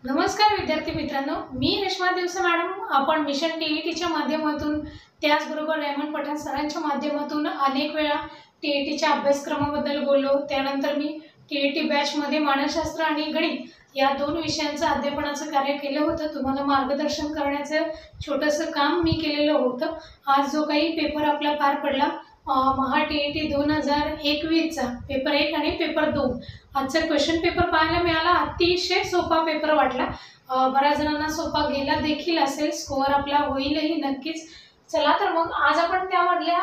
नमस्कार विद्यार्थी मित्रांनो, मी रेश्मा दिवसे मॅडम. आपण मिशन टीईटीच्या माध्यमातून त्याचबरोबर रेमंड पठाण सरांच्या माध्यमातून अनेक वेळा टीईटीच्या अभ्यासक्रमाबद्दल बोललो. त्यानंतर मी टीईटी बॅचमध्ये मानसशास्त्र आणि गणित या दोन विषयांचं अध्यापनाचं कार्य केलं होतं. तुम्हाला मार्गदर्शन करण्याचं छोटंसं काम मी केलेलं होतं. आज जो काही पेपर आपला पार पडला महा टीईटी 2021चा पेपर 1 आणि पेपर 2 आजचा क्वेश्चन पेपर पाहायला मिळाला. अतिशय सोपा पेपर वाटला. बऱ्याच जणांना सोपा गेला देखील असेल. स्कोअर आपला होईलही नक्कीच. चला तर मग आज आपण त्यामधल्या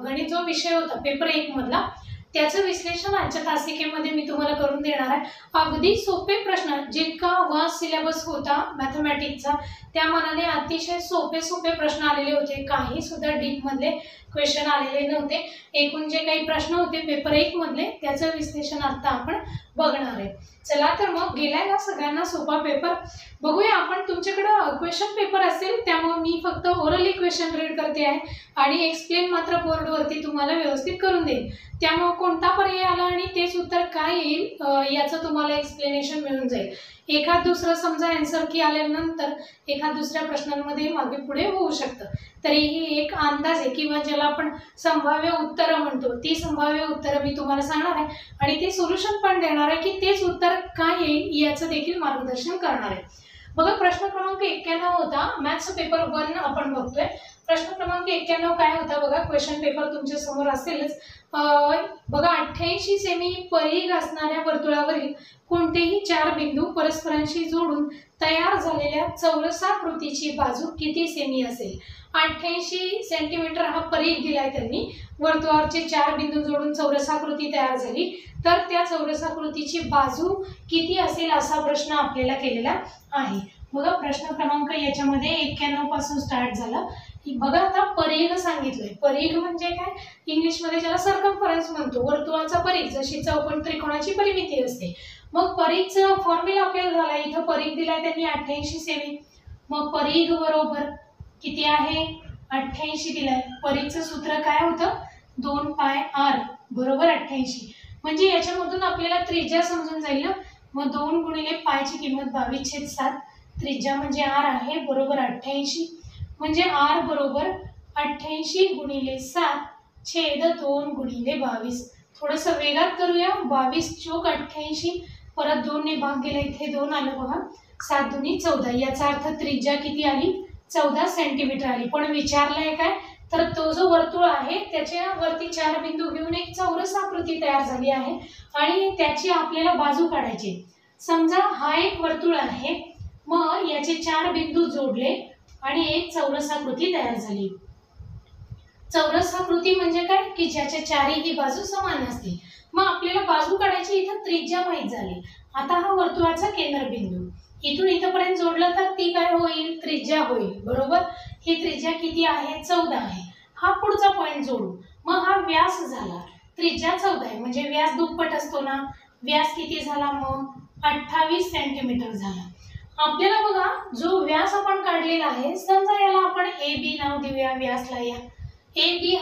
गणित जो विषय होता पेपर 1 मधला त्याचं विश्लेषण आजच्या तासिकेमध्ये मी तुम्हाला करून देणार आहे. अगदी सोपे प्रश्न, जितका वास्ट सिलेबस होता मॅथमॅटिक्सचा त्या मानाने अतिशय सोपे प्रश्न आलेले होते. काही सुद्धा डीप मधले क्वेश्चन आलेले नव्हते. एकूण जे काही प्रश्न होते पेपर 1 मधले त्याचं विश्लेषण आता आपण बघणार आहे. चला तर मग गेलाय ना सगळ्यांना सोपा पेपर. बघूया आपण. तुमच्याकडे क्वेश्चन पेपर असेल त्यामुळे मी फक्त ओरली क्वेश्चन रीड करते आहे आणि एक्सप्लेन मात्र बोर्डवरती तुम्हाला व्यवस्थित करून देईन. त्यामुळे कोणता पर्याय आला आणि तेच उत्तर काय येईल याचं तुम्हाला एक्सप्लेनेशन मिळून जाईल. एखाद दुसरं समजा आन्सर की आल्यानंतर एखाद दुसऱ्या प्रश्नांमध्ये मागे पुढे होऊ शकतं. तरीही एक अंदाज आहे किंवा ज्याला आपण संभाव्य उत्तर म्हणतो ती संभाव्य उत्तर मी तुम्हाला सांगणार आहे आणि ते सोल्युशन पण देणार आहे की तेच उत्तर काय येईल याचं देखील मार्गदर्शन करणार आहे. बघा, प्रश्न क्रमांक 91 होता. मॅथ्स पेपर 1 आपण बघतोय. प्रश्न क्रमांक 91 काय होता बघा. क्वेश्चन पेपर तुमच्या समोर असेलच. बघा, 88 सेमी परिघ असणाऱ्या वर्तुळावरील कोणतेही 4 बिंदू परस्परांशी जोडून तयार झालेल्या चौरसाकृतीची बाजू किती सेमी असेल. 88 सेंटीमीटर हा परिघ दिलाय त्यांनी. वर्तुळावरचे 4 बिंदू जोडून चौरसाकृती तयार झाली तर त्या चौरसाकृतीची बाजू किती असेल असा प्रश्न आपल्याला केलेला आहे. बघा, प्रश्न क्रमांक याच्यामध्ये 91 पासून स्टार्ट झाला. बघा, आता परिघ सांगितलंय. परिघ म्हणजे काय, इंग्लिश मध्ये ज्याला सर्कम्फरन्स म्हणतो. वर्तुळाचा परिघ जशी चौकोन त्रिकोणाची परिमिती असते. मग परिघचा फॉर्म्युला आपल्याला झाला. इथं परिघ दिलाय त्यांनी 88 सेमी. मग परिघ बरोबर किती आहे 88 दिलाय. परिघचं सूत्र काय होतं 2 पाय r बरोबर 88. म्हणजे याच्यामधून आपल्याला त्रिज्या समजून जाईल ना. मग 2 गुणिले पायची किंमत 22/7. त्रिज्या म्हणजे r आहे बरोबर 88. म्हणजे r बरोबर 88 गुणिले 7 छेद 2 गुणिले 22. थोडंसं वेगात करूया. 22 चोक 88 परत 2 ने भाग गेला. इथे 2 आलं बघा. 7 दुनी 14. याचा अर्थ त्रिज्या किती आली 14 सेंटीमीटर आली. पण विचारलंय काय तर तो जो वर्तुळ आहे त्याच्या वरती 4 बिंदू घेऊन एक चौरसाकृती तयार झाली आहे आणि त्याची आपल्याला बाजू काढायची. समजा हा एक वर्तुळ आहे. मग याचे 4 बिंदू जोडले आणि एक चौरसाकृती तयार झाली. चौरसाकृती म्हणजे काय की ज्याच्या चारही बाजू समान असतील. मग आपल्याला बाजू काढायची. इथं त्रिज्या माहित झाली. आता हा वर्तुळाचा केंद्रबिंदू इथून इथपर्यंत जोडला तर ती काय होईल त्रिज्या होईल बरोबर. ही त्रिज्या किती आहे 14 आहे. हा पुढचा पॉइंट जोडू. मग हा व्यास झाला. त्रिज्या 14 आहे म्हणजे व्यास दुप्पट असतो ना. व्यास किती झाला मग 28 सेंटीमीटर झाला. आपल्याला बघा जो व्यास आपण काढलेला आहे समजा याला आपण ए बी नाव देऊया. व्यासला या ए बी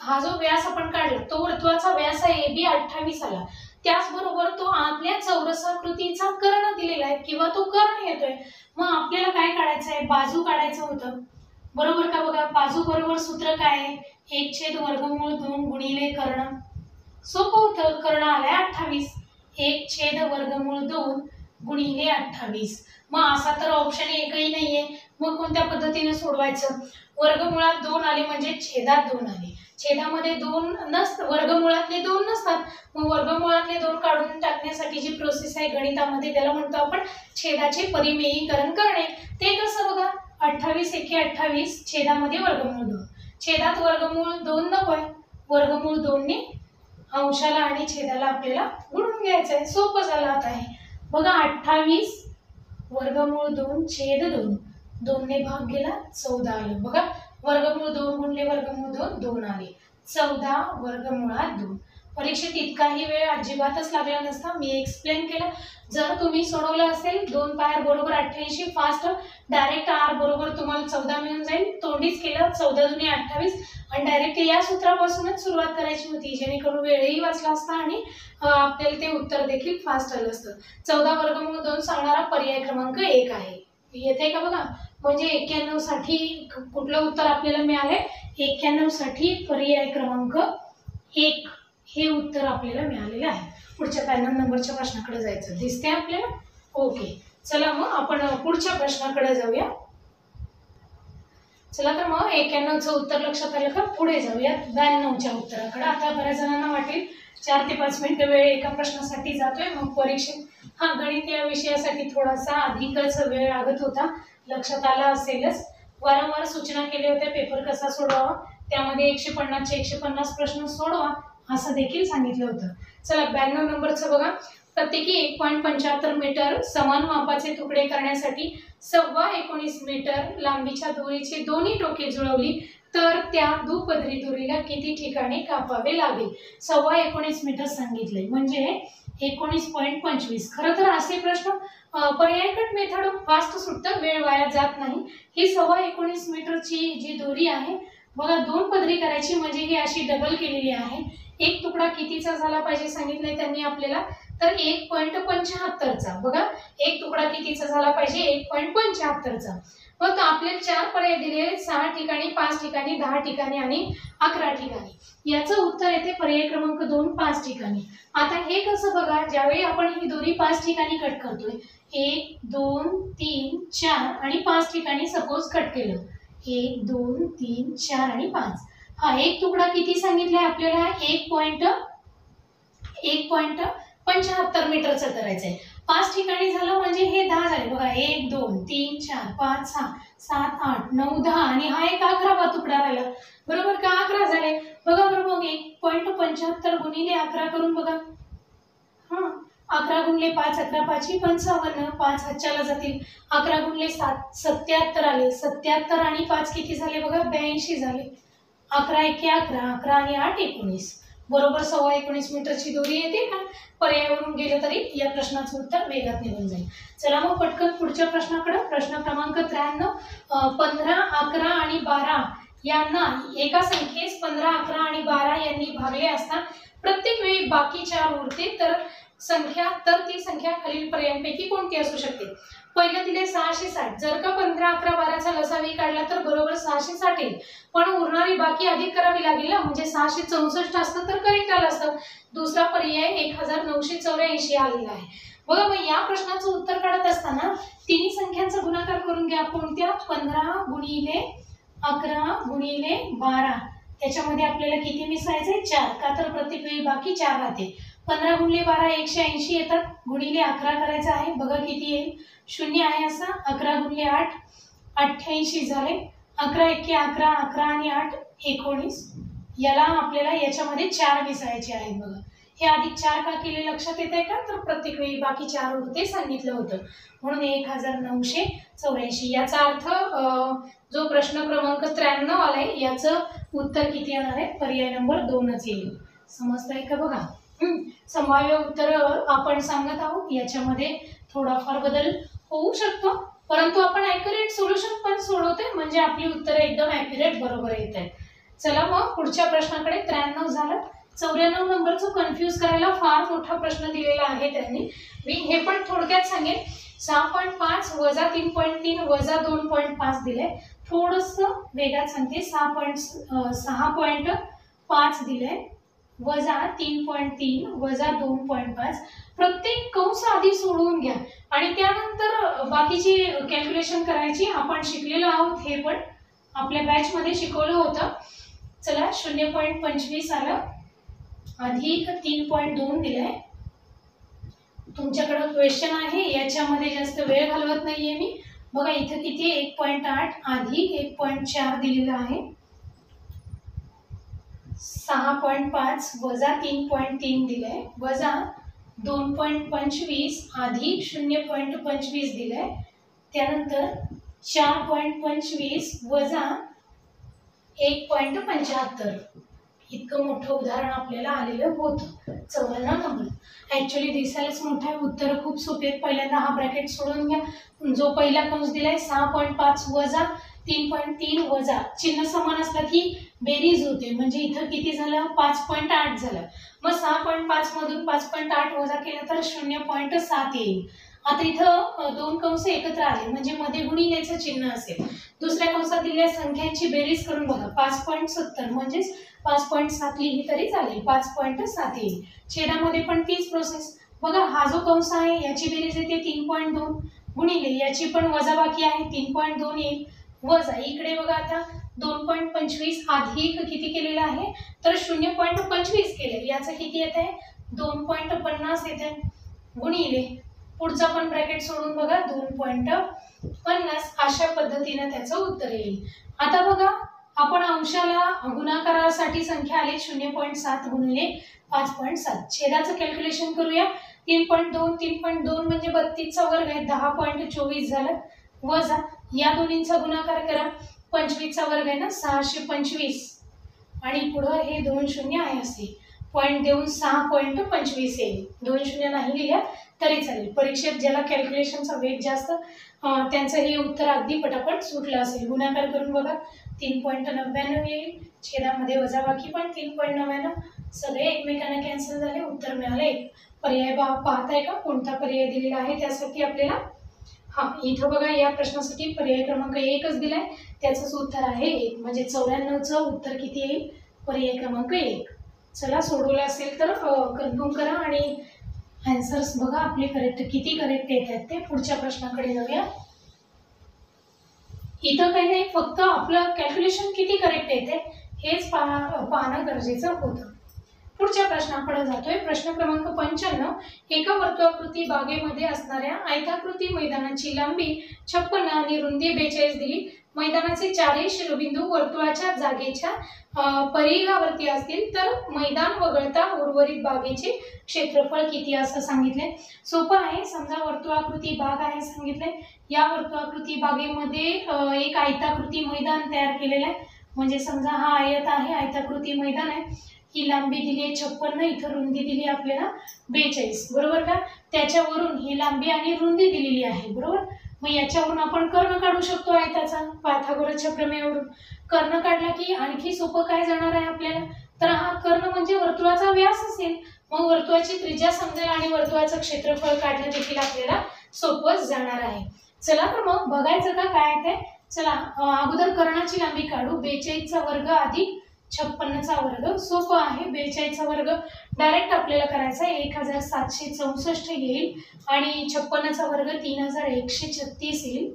हा जो व्यास आपण काढला तो वर्तुळाचा व्यास आहे ए बी 28 आला. त्याचबरोबर तो आपल्या चौरसाकृतीचा कर्ण दिलेला आहे किंवा तो कर्ण येतोय. मग आपल्याला काय काढायचं आहे बाजू काढायचं होतं बरोबर का. बघा, बाजू बरोबर सूत्र काय आहे 1/√2 गुणिले कर्ण. सोपं होतं. कर्ण आलाय 28. 1/√2 गुणिले 28. मग असा तर ऑप्शन एकही नाहीये. मग कोणत्या पद्धतीने सोडवायचं. वर्गमुळात 2 आले म्हणजे छेदात 2 आले. छेदामध्ये 2 नसतात. वर्गमुळातले 2 नसतात. मग वर्गमुळातले 2 काढून टाकण्यासाठी जी प्रोसेस आहे गणितामध्ये त्याला म्हणतो आपण छेदाचे परिमेयीकरण करणे. ते कसं बघा 28 एके 28 छेदामध्ये वर्गमूळ 2. छेदात वर्गमूळ 2 नकोय. वर्गमूळ 2 ने अंशाला आणि छेदाला आपल्याला गुणून घ्यायचं आहे. सोपं झालं आता हे बघा. 28 वर्गमूळ 2 छेद 2. 2 ने भाग गेला 14 आलं बघा. वर्गमूळ 2 गुणले वर्गमूळ 2 2 आले. 14 वर्गमुळात 2. परीक्षेत इतकाही वेळ अजिबातच लागला नसता. मी एक्सप्लेन केलं. जर तुम्ही सोडवलं असेल 2 पायर बरोबर 88 फास्ट डायरेक्ट आर बरोबर तुम्हाला 14 मिळून जाईल. तोंडीच केलं 14 दुनी 28 आणि डायरेक्ट या सूत्रापासूनच सुरुवात करायची होती, जेणेकरून वेळही वाचला असता आणि आपल्याला ते उत्तर देखील फास्ट आलं असतं. 14 वर्गमूळ 2 सांगणारा पर्याय क्रमांक 1 आहे. येते का बघा. म्हणजे 91 साठी कुठलं उत्तर आपल्याला मिळाले? 91 साठी पर्याय क्रमांक 1 हे उत्तर आपल्याला मिळालेलं आहे. पुढच्या पॅनल नंबरच्या प्रश्नाकडे जायचं दिसते आपल्याला. ओके, चला मग आपण पुढच्या प्रश्नाकडे जाऊया. चला तर मग 91चं उत्तर लक्षात आलं का? पुढे जाऊया 92च्या उत्तराकडे. आता बऱ्याच जणांना वाटेल 4 ते 5 मिनिटं वेळ एका प्रश्नासाठी जातोय, मग परीक्षेत गणित या विषयासाठी थोडासा अधिकच वेळ लागत होता, लक्षात आला असेलच. वारंवार सूचना केल्या होत्या पेपर कसा सोडवावा, त्यामध्ये 150 चे 150 प्रश्न सोडवा असं देखील सांगितलं होतं. चला 92 नंबरचं बघा. प्रत्येकी 1.75 मीटर समान मापाचे तुकडे करण्यासाठी 19.25 मीटर लांबीच्या दोरीची दोन्ही टोके जुळवली तर त्या दुपदरी दोरीला किती ठिकाणी कापावे लागेल? 19.25 मीटर सांगितले म्हणजे 19.25. खरं तर असे प्रश्न पर्याय कट मेथड फास्ट सुटतं, वेळ वाया जात नाही. ही 19.25 मीटरची जी दोरी आहे बघा, 2 पदरी करायची म्हणजे ही अशी डबल केलेली आहे. एक तुकडा कितीचा झाला पाहिजे सांगितलंय त्यांनी आपल्याला, तर 1.75चा. बघा, एक तुकडा कितीचा झाला पाहिजे? 1.75चा. मग आपल्याला 4 पर्याय दिले, 6 ठिकाणी, 5 ठिकाणी, 10 ठिकाणी आणि 11 ठिकाणी. याचं उत्तर येते पर्याय क्रमांक 2, 5 ठिकाणी. आता हे कसं बघा, ज्यावेळी आपण ही दोरी 5 ठिकाणी कट करतोय, 1 2 3 4 आणि 5 ठिकाणी सपोज कट केलं, 1 2 3 4 आणि 5. एक तुकडा किती सांगितलाय आपल्याला? 1.75 मीटरचा करायचंय. 5 ठिकाणी झालं म्हणजे हे 10 झाले बघा, 1 2 3 4 5 6 7 8 9 10 आणि हा एक 11वा तुकडा राहिला, बरोबर का? 11 झाले बघा. बरोबर 1.75 गुणिले 11 करून बघा. 11 गुणिले 5 11 5 55, 5 हातच्याला जातील. 11 गुणिले 7 77 आले. 77 आणि 5 किती झाले बघा? 82 झाले. 11 एके 11, 11 आणि 8 19, बरोबर 19.25 मीटरची दोरी येते का? पर्यायावरून गेलं तरी या प्रश्नाचं उत्तर वेगात निघून जाईल. चला मग पटकन पुढच्या प्रश्नाकडे. प्रश्न क्रमांक 93. 15 11 आणि 12 यांना एका संख्येस 15 11 आणि 12 यांनी भागले असता प्रत्येक वेळी बाकी 4 उरते तर ती संख्या खालील पर्यायांपैकी कोणती असू शकते? पहिलं दिले 660. जर का 15 11 12चा लसावी काढला तर बरोबर 660 येईल, पण उरणारी बाकी अधिक करावी लागेल ना, म्हणजे 664 असतं तर करेक्ट आलं असतं. दुसरा पर्याय 1984 आलेला आहे. बघा, मग या प्रश्नाचं उत्तर काढत असताना तिन्ही संख्यांचा गुणाकार करून घ्या. कोणत्या? 15 गुणिले 11 गुणिले 12, त्याच्यामध्ये आपल्याला किती मिसळायचे? 4, का तर प्रत्येक वेळी बाकी 4 राहते. 15 गुणिले 12 180 येतात, गुणिले 11 करायचं आहे, बघा किती येईल? 0 आहे असा. 11 गुणिले 8 88 झाले. 11 एके 11, 11 आणि 8 19. याला आपल्याला याच्यामध्ये 4 मिसळायचे आहेत बघा. हे अधिक 4 का केले लक्षात येत आहे का? तर प्रत्येक वेळी बाकी 4 उरते सांगितलं होतं, म्हणून 1984. याचा अर्थ जो प्रश्न क्रमांक 93 आलाय याचं उत्तर किती येणार आहे? पर्याय नंबर 2च येईल. समजतंय का बघा? संभाव्य उत्तर आपण सांगत आहोत, याच्यामध्ये थोडाफार बदल होऊ शकतो, परंतु आपण ॲक्युरेट सोल्युशन पण सोडवतोय म्हणजे आपली उत्तरे एकदम ॲक्युरेट बरोबर येत आहेत. चला मग पुढच्या प्रश्नाकडे. 93 झालं. 94 नंबरचं कन्फ्यूज करायला फार मोठा प्रश्न दिलेला आहे त्यांनी. मी हे पण थोडक्यात सांगेन. 6.5 वजा 3.3 वजा 2.5 दिले. थोडंसं वेगात सांगते. 6.5 दिले वजा 3.3 वजा 2.5. प्रत्येक कंस आधी सोडवून घ्या आणि त्यानंतर बाकीची कॅल्क्युलेशन करायची. आपण शिकलेलो आहोत, हे पण आपल्या बॅच मध्ये शिकवलं होतं. चला 0.25 आलं, अधिक 3.2 दिलाय. तुमच्याकडे क्वेश्चन आहे, याच्यामध्ये जास्त वेळ घालवत नाहीये मी. बघा इथं किती? 1.8 अधिक 1.4 दिलेला आहे. 6.5 वजा 3.3 दिलाय वजा 2.25 अधिक 0.25 दिलाय. त्यानंतर 4.25 वजा 1.75 इतकं मोठं उदाहरण आपल्याला आलेलं होतं 94 नंबर। ॲक्च्युली दिसायलाच मोठं आहे, उत्तर खूप सोपे आहेत। पहिल्यांदा हा ब्रॅकेट सोडून घ्या, जो पहिला कंस दिलाय 6.5 वजा 3.3 वजा चिन्ह समान असलं की बेरीज होते, म्हणजे इथं किती झालं 5.8 झालं। मग 6.5 मधून 5.8 वजा केलं तर 0.7 येईल। आता इथं दोन कंस एकत्र आले म्हणजे मध्ये गुणिलेचं चिन्ह असेल। दुसऱ्या कंसात दिलेल्या संख्यांची बेरीज करून बघा, 5.70 म्हणजेच 5.7 लिहिली तरी चालेल, 5.7 येईल। छेदामध्ये पण तीच प्रोसेस बघा, हा जो कंस आहे याची बेरीज येते 3.2 गुणिले याची पण वजाबाकी आहे 3.2 येईल, वजा इकडे बघा आता 2.25 अधिक किती केलेला आहे तर 0.25 केले, याचं किती येत आहे 2.50 येते, गुणिले पुढचा पण ब्रॅकेट सोडून बघा 2.50, अशा पद्धतीने त्याचं उत्तर येईल। आता बघा आपण अंशाला गुणाकारासाठी संख्या आली 0.7 गुणिले 5.7, छेदाचं कॅल्क्युलेशन करूया। 3.2 म्हणजे 32 चा वर्ग आहे 10.24 झालं, वजा या दोन्हींचा गुणाकार करा 25 चा वर्ग आहे ना 625, आणि पुढे हे 2 शून्य आहे असे पॉइंट देऊन 6.25 येईल। 2 शून्य नाही लिहिल्या तरी चालेल, परीक्षेत ज्याला कॅल्क्युलेशनचा वेग जास्त त्यांचं हे उत्तर अगदी पटापट सुटलं असेल। गुणाकार करून बघा 3.99 येईल, छेदामध्ये वजाबाकी पण 3.99, सगळे एकमेकांना कॅन्सल झाले, उत्तर मिळाले। पर्याय पाहताय का कोणता पर्याय दिलेला आहे त्यासाठी आपल्याला, इथं बघा या प्रश्नासाठी पर्याय क्रमांक 1च दिलाय, त्याचंच उत्तर आहे 1, म्हणजे 94चं उत्तर किती येईल पर्याय क्रमांक 1। चला सोडवलं असेल तर कन्फर्म करा आणि आन्सर्स बघा आपले करेक्ट किती करेक्ट येतात ते। पुढच्या प्रश्नाकडे जाऊया। इथं काही नाही, फक्त आपलं कॅल्क्युलेशन किती करेक्ट येते हेच पाहणं गरजेचं होतं। पुढच्या प्रश्नाकडे जातोय, प्रश्न क्रमांक 95। एका वर्तुळाकृती बागेमध्ये असणाऱ्या आयताकृती मैदानाची लांबी 56 आणि रुंदी 42 दिली। मैदानाचे चारही शिरोबिंदू वर्तुळाच्या जागेच्या परिघावरती असतील तर मैदान वगळता उर्वरित बागेचे क्षेत्रफळ किती असं सांगितले। सोपं आहे, समजा वर्तुळाकृती बाग आहे सांगितले, या वर्तुळाकृती बागेमध्ये एक आयताकृती मैदान तयार केलेलं आहे, म्हणजे समजा हा आयत आहे, आयताकृती मैदान आहे, ही लांबी दिली आहे 56, इथं रुंदी दिली आपल्याला 42, बरोबर का। त्याच्यावरून ही लांबी आणि रुंदी दिलेली आहे, बरोबर। मग याच्यावरून आपण कर्ण काढू शकतो आयताचा, पायथागोरसच्या प्रमेयावरून। कर्ण काढला की आणखी सोपं काय जाणार आहे आपल्याला, तर हा कर्ण म्हणजे वर्तुळाचा व्यास असेल, मग वर्तुळाची त्रिज्या समजेल आणि वर्तुळाचं क्षेत्रफळ काढणं देखील आपल्याला सोपं जाणार आहे। चला तर मग बघायचं का काय आहे ते, चला अगोदर कर्णाची लांबी काढू, 42 चा वर्ग अधिक 56 चा वर्ग, सोपं आहे। 42 चा वर्ग डायरेक्ट आपल्याला करायचा आहे 1764 येईल, आणि 56 चा वर्ग 3136 येईल।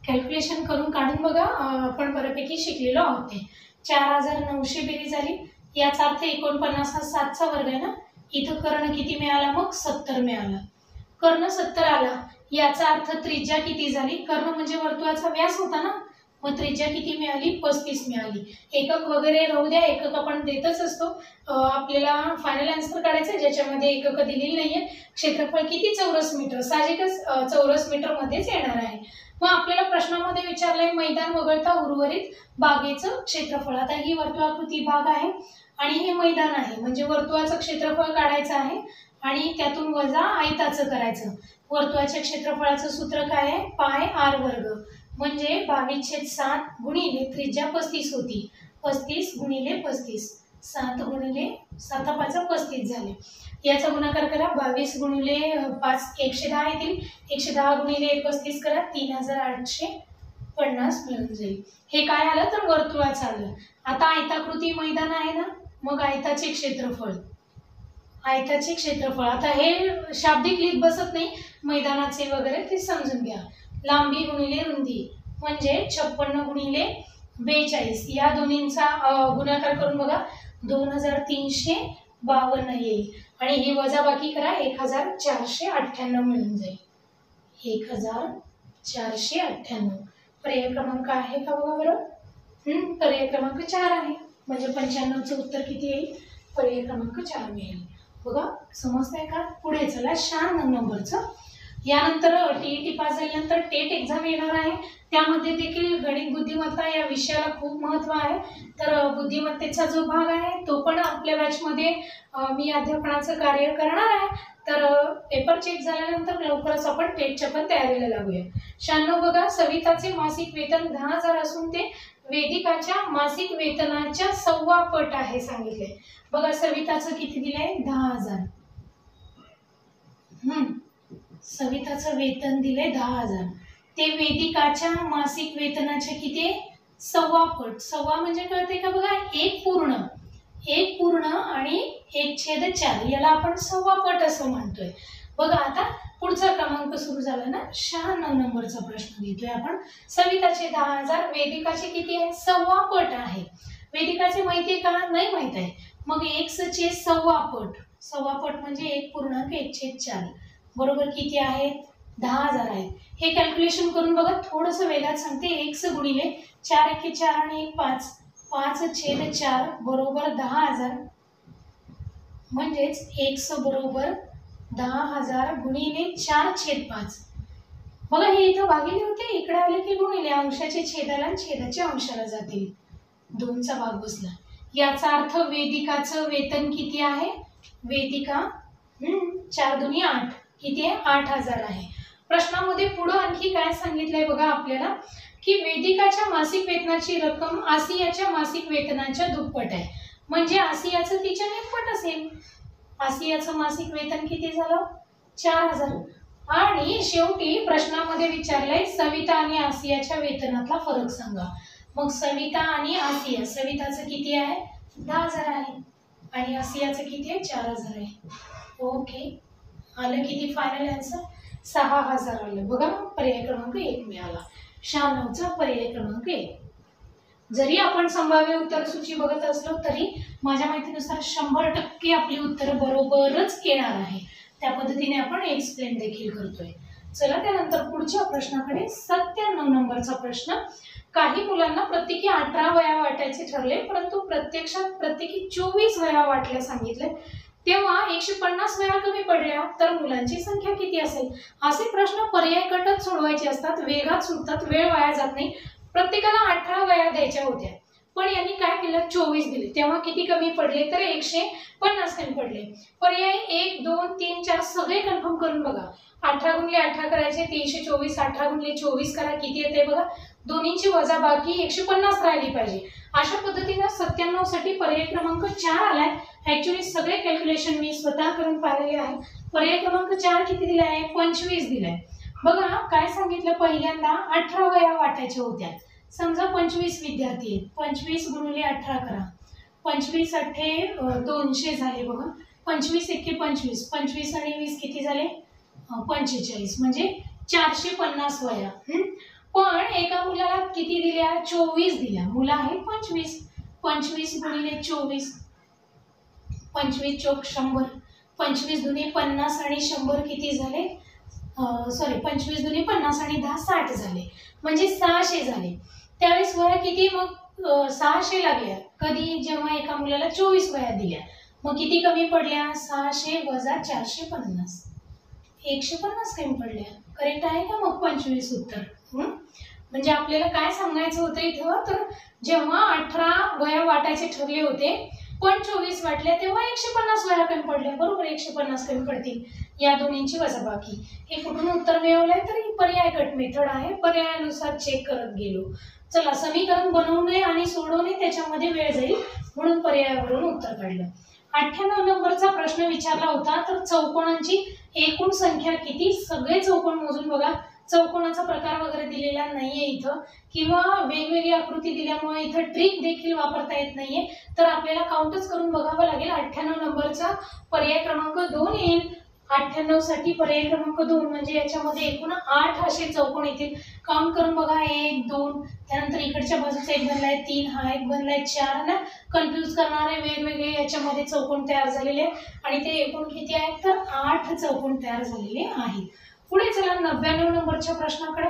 कॅल्क्युलेशन करून काढून बघा, आपण बऱ्यापैकी शिकलेलो आहोत ते। 4900 बेरीज झाली, याचा अर्थ 49 हा 7 चा वर्ग आहे ना, इथं कर्ण किती मिळाला मग 70 मिळाला, कर्ण 70 आला, याचा अर्थ त्रिज्या किती झाली, कर्ण म्हणजे वर्तुळाचा व्यास होता ना, मग त्रिज्या किती मिळाली 35 मिळाली। एकक वगैरे राहू द्या, एकक आपण देतच असतो, आपल्याला फायनल आन्सर काढायचं ज्याच्यामध्ये एकक दिलेली नाहीये। क्षेत्रफळ किती चौरस मीटर, साहजिकच चौरस मीटर मध्येच येणार आहे। मग आपल्याला प्रश्नामध्ये विचारलंय मैदान वगळता उर्वरित बागेचं क्षेत्रफळ। आता ही वर्तुळाकृती बाग आहे आणि हे मैदान आहे, म्हणजे वर्तुळाचं क्षेत्रफळ काढायचं आहे आणि त्यातून वजा आयताचं करायचं। वर्तुळाच्या क्षेत्रफळाचं सूत्र काय आहे, पाय आर वर्ग, म्हणजे 22/7 गुणिले त्रिज्या 35 होती, 35 गुणिले 35, 7 गुणिले 7 5 35 झाले, याचा गुणाकार करा 22 गुणिले 5 110 येतील, 110 गुणिले 35 करा 3850 मिळून जाईल। हे काय आलं तर वर्तुळाचं आलं। आता आयताकृती मैदान आहे ना, मग आयताचे क्षेत्रफळ, आयताचे क्षेत्रफळ, आता हे शाब्दिक लिहित बसत नाही, मैदानाचे वगैरे ते समजून घ्या। लांबी गुणिले रुंदी म्हणजे 56 गुणिले 42, या दोन्हींचा गुणाकार करून बघा 2352 येईल, आणि ही वजाबाकी करा 1498 मिळून जाईल, 1498। पर्याय क्रमांक आहे का बघा बरं, पर्याय क्रमांक 4 आहे, म्हणजे 95चं उत्तर किती येईल पर्याय क्रमांक 4 मिळेल। बघा समजतंय का। पुढे चला 96 नंबरचं, यानंतर टीईटी पास झाल्यानंतर टेट एक्झाम येणार आहे, त्यामध्ये देखील गणित बुद्धिमत्ता या विषयाला खूप महत्त्व आहे। तर बुद्धिमत्तेचा जो भाग आहे तो पण आपल्या बॅचमध्ये मी अध्यापनाचं कार्य करणार आहे। तर पेपर चेक झाल्यानंतर लवकरच आपण टेटच्या पण तयारीला लागूया। 96 बघा, सविताचे मासिक वेतन 10,000 असून ते वेदिकाच्या मासिक वेतनाच्या 1/2 पट आहे सांगितले। बघा सविताचं किती दिलंय 10,000, सविताचं वेतन दिले 10,000, ते वेदिकाच्या मासिक वेतनाचे किती 1/2 पट। 1/2 म्हणजे कळते का बघा, 1 पूर्ण आणि 1/4 याला आपण 1/2 पट असं म्हणतोय। बघा आता पुढचा क्रमांक सुरू झाला ना, 96 नंबरचा प्रश्न घेतोय आपण। सविताचे 10,000, वेदिकाचे किती आहे 1/2 पट आहे। वेदिकाचे माहितीये का, नाही माहित आहे, मग x चे 1/2 पट, 1/2 पट म्हणजे 1.1/4 बरोबर किती आहे 10,000 आहे। हे कॅल्क्युलेशन करून बघा, थोडंसं वेगात सांगते। x गुणिले 4 एके 4 आणि 1 5, 5/4 बरोबर 10,000, म्हणजेच x बरोबर 10,000 गुणिले 4/5। बघा हे इथं भागिले होते, इकडे आले की गुणिले, अंशाचे छेदाला आणि छेदाचे अंशाला जातील, 2चा भाग बसला। याचा अर्थ वेदिकाचं वेतन किती आहे, वेदिका 4 दुनी 8 किती आहे 8,000 आहे। प्रश्नामध्ये पुढे आणखी काय सांगितलंय बघा आपल्याला, की वेदिकाच्या मासिक वेतनाची रक्कम आसियाच्या मासिक वेतनाच्या दुप्पट आहे, म्हणजे आसियाचं तिच्या निप्पट असेल। आसियाचं मासिक वेतन किती झालं 4,000, आणि शेवटी प्रश्नामध्ये विचारलंय सविता आणि आसियाच्या वेतनातला फरक सांगा। मग सविता आणि आसिया, सविताचं किती आहे 10,000 आहे आणि आसियाचं किती आहे 4,000 आहे। ओके, आलं किती फायनल आन्सर 6,000 आलं। बघा पर्याय क्रमांक 1 मिळाला, 96चा पर्याय क्रमांक 1। जरी आपण संभाव्य उत्तर सूची बघत असलो तरी माझ्या माहितीनुसार 100% आपली उत्तर बरोबरच येणार आहे, त्या पद्धतीने आपण एक्सप्लेन देखील करतोय। चला त्यानंतर पुढच्या प्रश्नाकडे, 97 नंबरचा प्रश्न। काही मुलांना प्रत्येकी 18 वह्या वाटायचे ठरले, परंतु प्रत्यक्षात प्रत्येकी 24 वह्या वाटल्या सांगितले, तेव्हा 150 वह्या कमी पडल्या तर मुलांची संख्या किती असेल। असे प्रश्न पर्याय कटत सोडवायचे असतात, वेगात सुटतात, वेळ वाया जात नाही। प्रत्येकाला 18 वह्या द्यायच्या होत्या, पण यांनी काय केलं 24 दिले, तेव्हा किती कमी पडले तर 150 कमी पडले। पर्याय 1 2 3 4 सगळे कन्फर्म करून बघा। 18 गुणिले 18 करायचे 324, 18 गुणिले 24 करा किती येते बघा, दोन्हीची वजाबाकी 150 राहिली पाहिजे। अशा पद्धतीने 97 साठी पर्याय क्रमांक 4 आलाय। ऍक्च्युअली सगळे कॅल्क्युलेशन मी स्वतः करून पाहिलेले आहे। पर्याय क्रमांक 4 किती दिला आहे 25 दिलाय। बघा काय सांगितलं, पहिल्यांदा 18 वह्या वाटायच्या होत्या, समजा 25 विद्यार्थी आहेत, 25 गुणिले 18 करा, 25 8 200 झाले बघा, 25 1 25, 25 आणि 20 किती झाले 45, म्हणजे 450 वह्या। पण एका मुलाला किती दिल्या 24 दिल्या, मुलं आहेत 25, 25 गुणिले 24, 25 चौक 100, 25 दुनी 50 आणि 100 किती झाले, सॉरी 25 दुनी 50 आणि 10 60 झाले, म्हणजे 600 झाले। त्यावेळेस वह्या किती मग 600 लागल्या, कधी जेव्हा एका मुलाला 24 वह्या दिल्या, मग किती कमी पडल्या 600 वजा 450, 150 कमी पडल्या। करेक्ट आहे का मग 25 उत्तर। म्हणजे आपल्याला काय सांगायचं होतं इथं, तर जेव्हा 18 वह्या वाटायचे ठरले होते पण 24 वाटल्या तेव्हा 150 वह्या कमी पडल्या, बरोबर 150 कमी पडतील, या दोन्हींची वजाबाकी। हे कुठून उत्तर मिळवलंय तर पर्याय कट मेथड आहे, पर्यायानुसार चेक करत गेलो। चला समीकरण बनवणे आणि सोडवणे त्याच्यामध्ये वेळ जाईल, म्हणून पर्यायावरून उत्तर काढलं। 98 नंबरचा प्रश्न विचारला होता, तर चौकोनांची एकूण संख्या किती, सगळे चौकोन मोजून बघा। चौकोनाचा प्रकार वगैरे दिलेला नाहीये इथं, किंवा वेगवेगळी आकृती दिल्यामुळे इथं ट्रिक देखील वापरता येत नाहीये, तर आपल्याला काउंटच करून बघावं लागेल। 98 नंबरचा पर्याय क्रमांक 2 येईल। 98 साठी पर्याय क्रमांक 2 म्हणजे याच्यामध्ये एकूण 8 असे चौकोन येतील। काउंट करून बघा 1 2, त्यानंतर इकडच्या बाजूचा एक बनलाय 3, हा एक बनलाय 4 ना, कन्फ्यूज करणारे वेगवेगळे याच्यामध्ये चौकोन तयार झालेले आणि ते एकूण किती आहेत तर 8 चौकोन तयार झालेले आहेत। पुढे चला 99 नंबरच्या प्रश्नाकडे।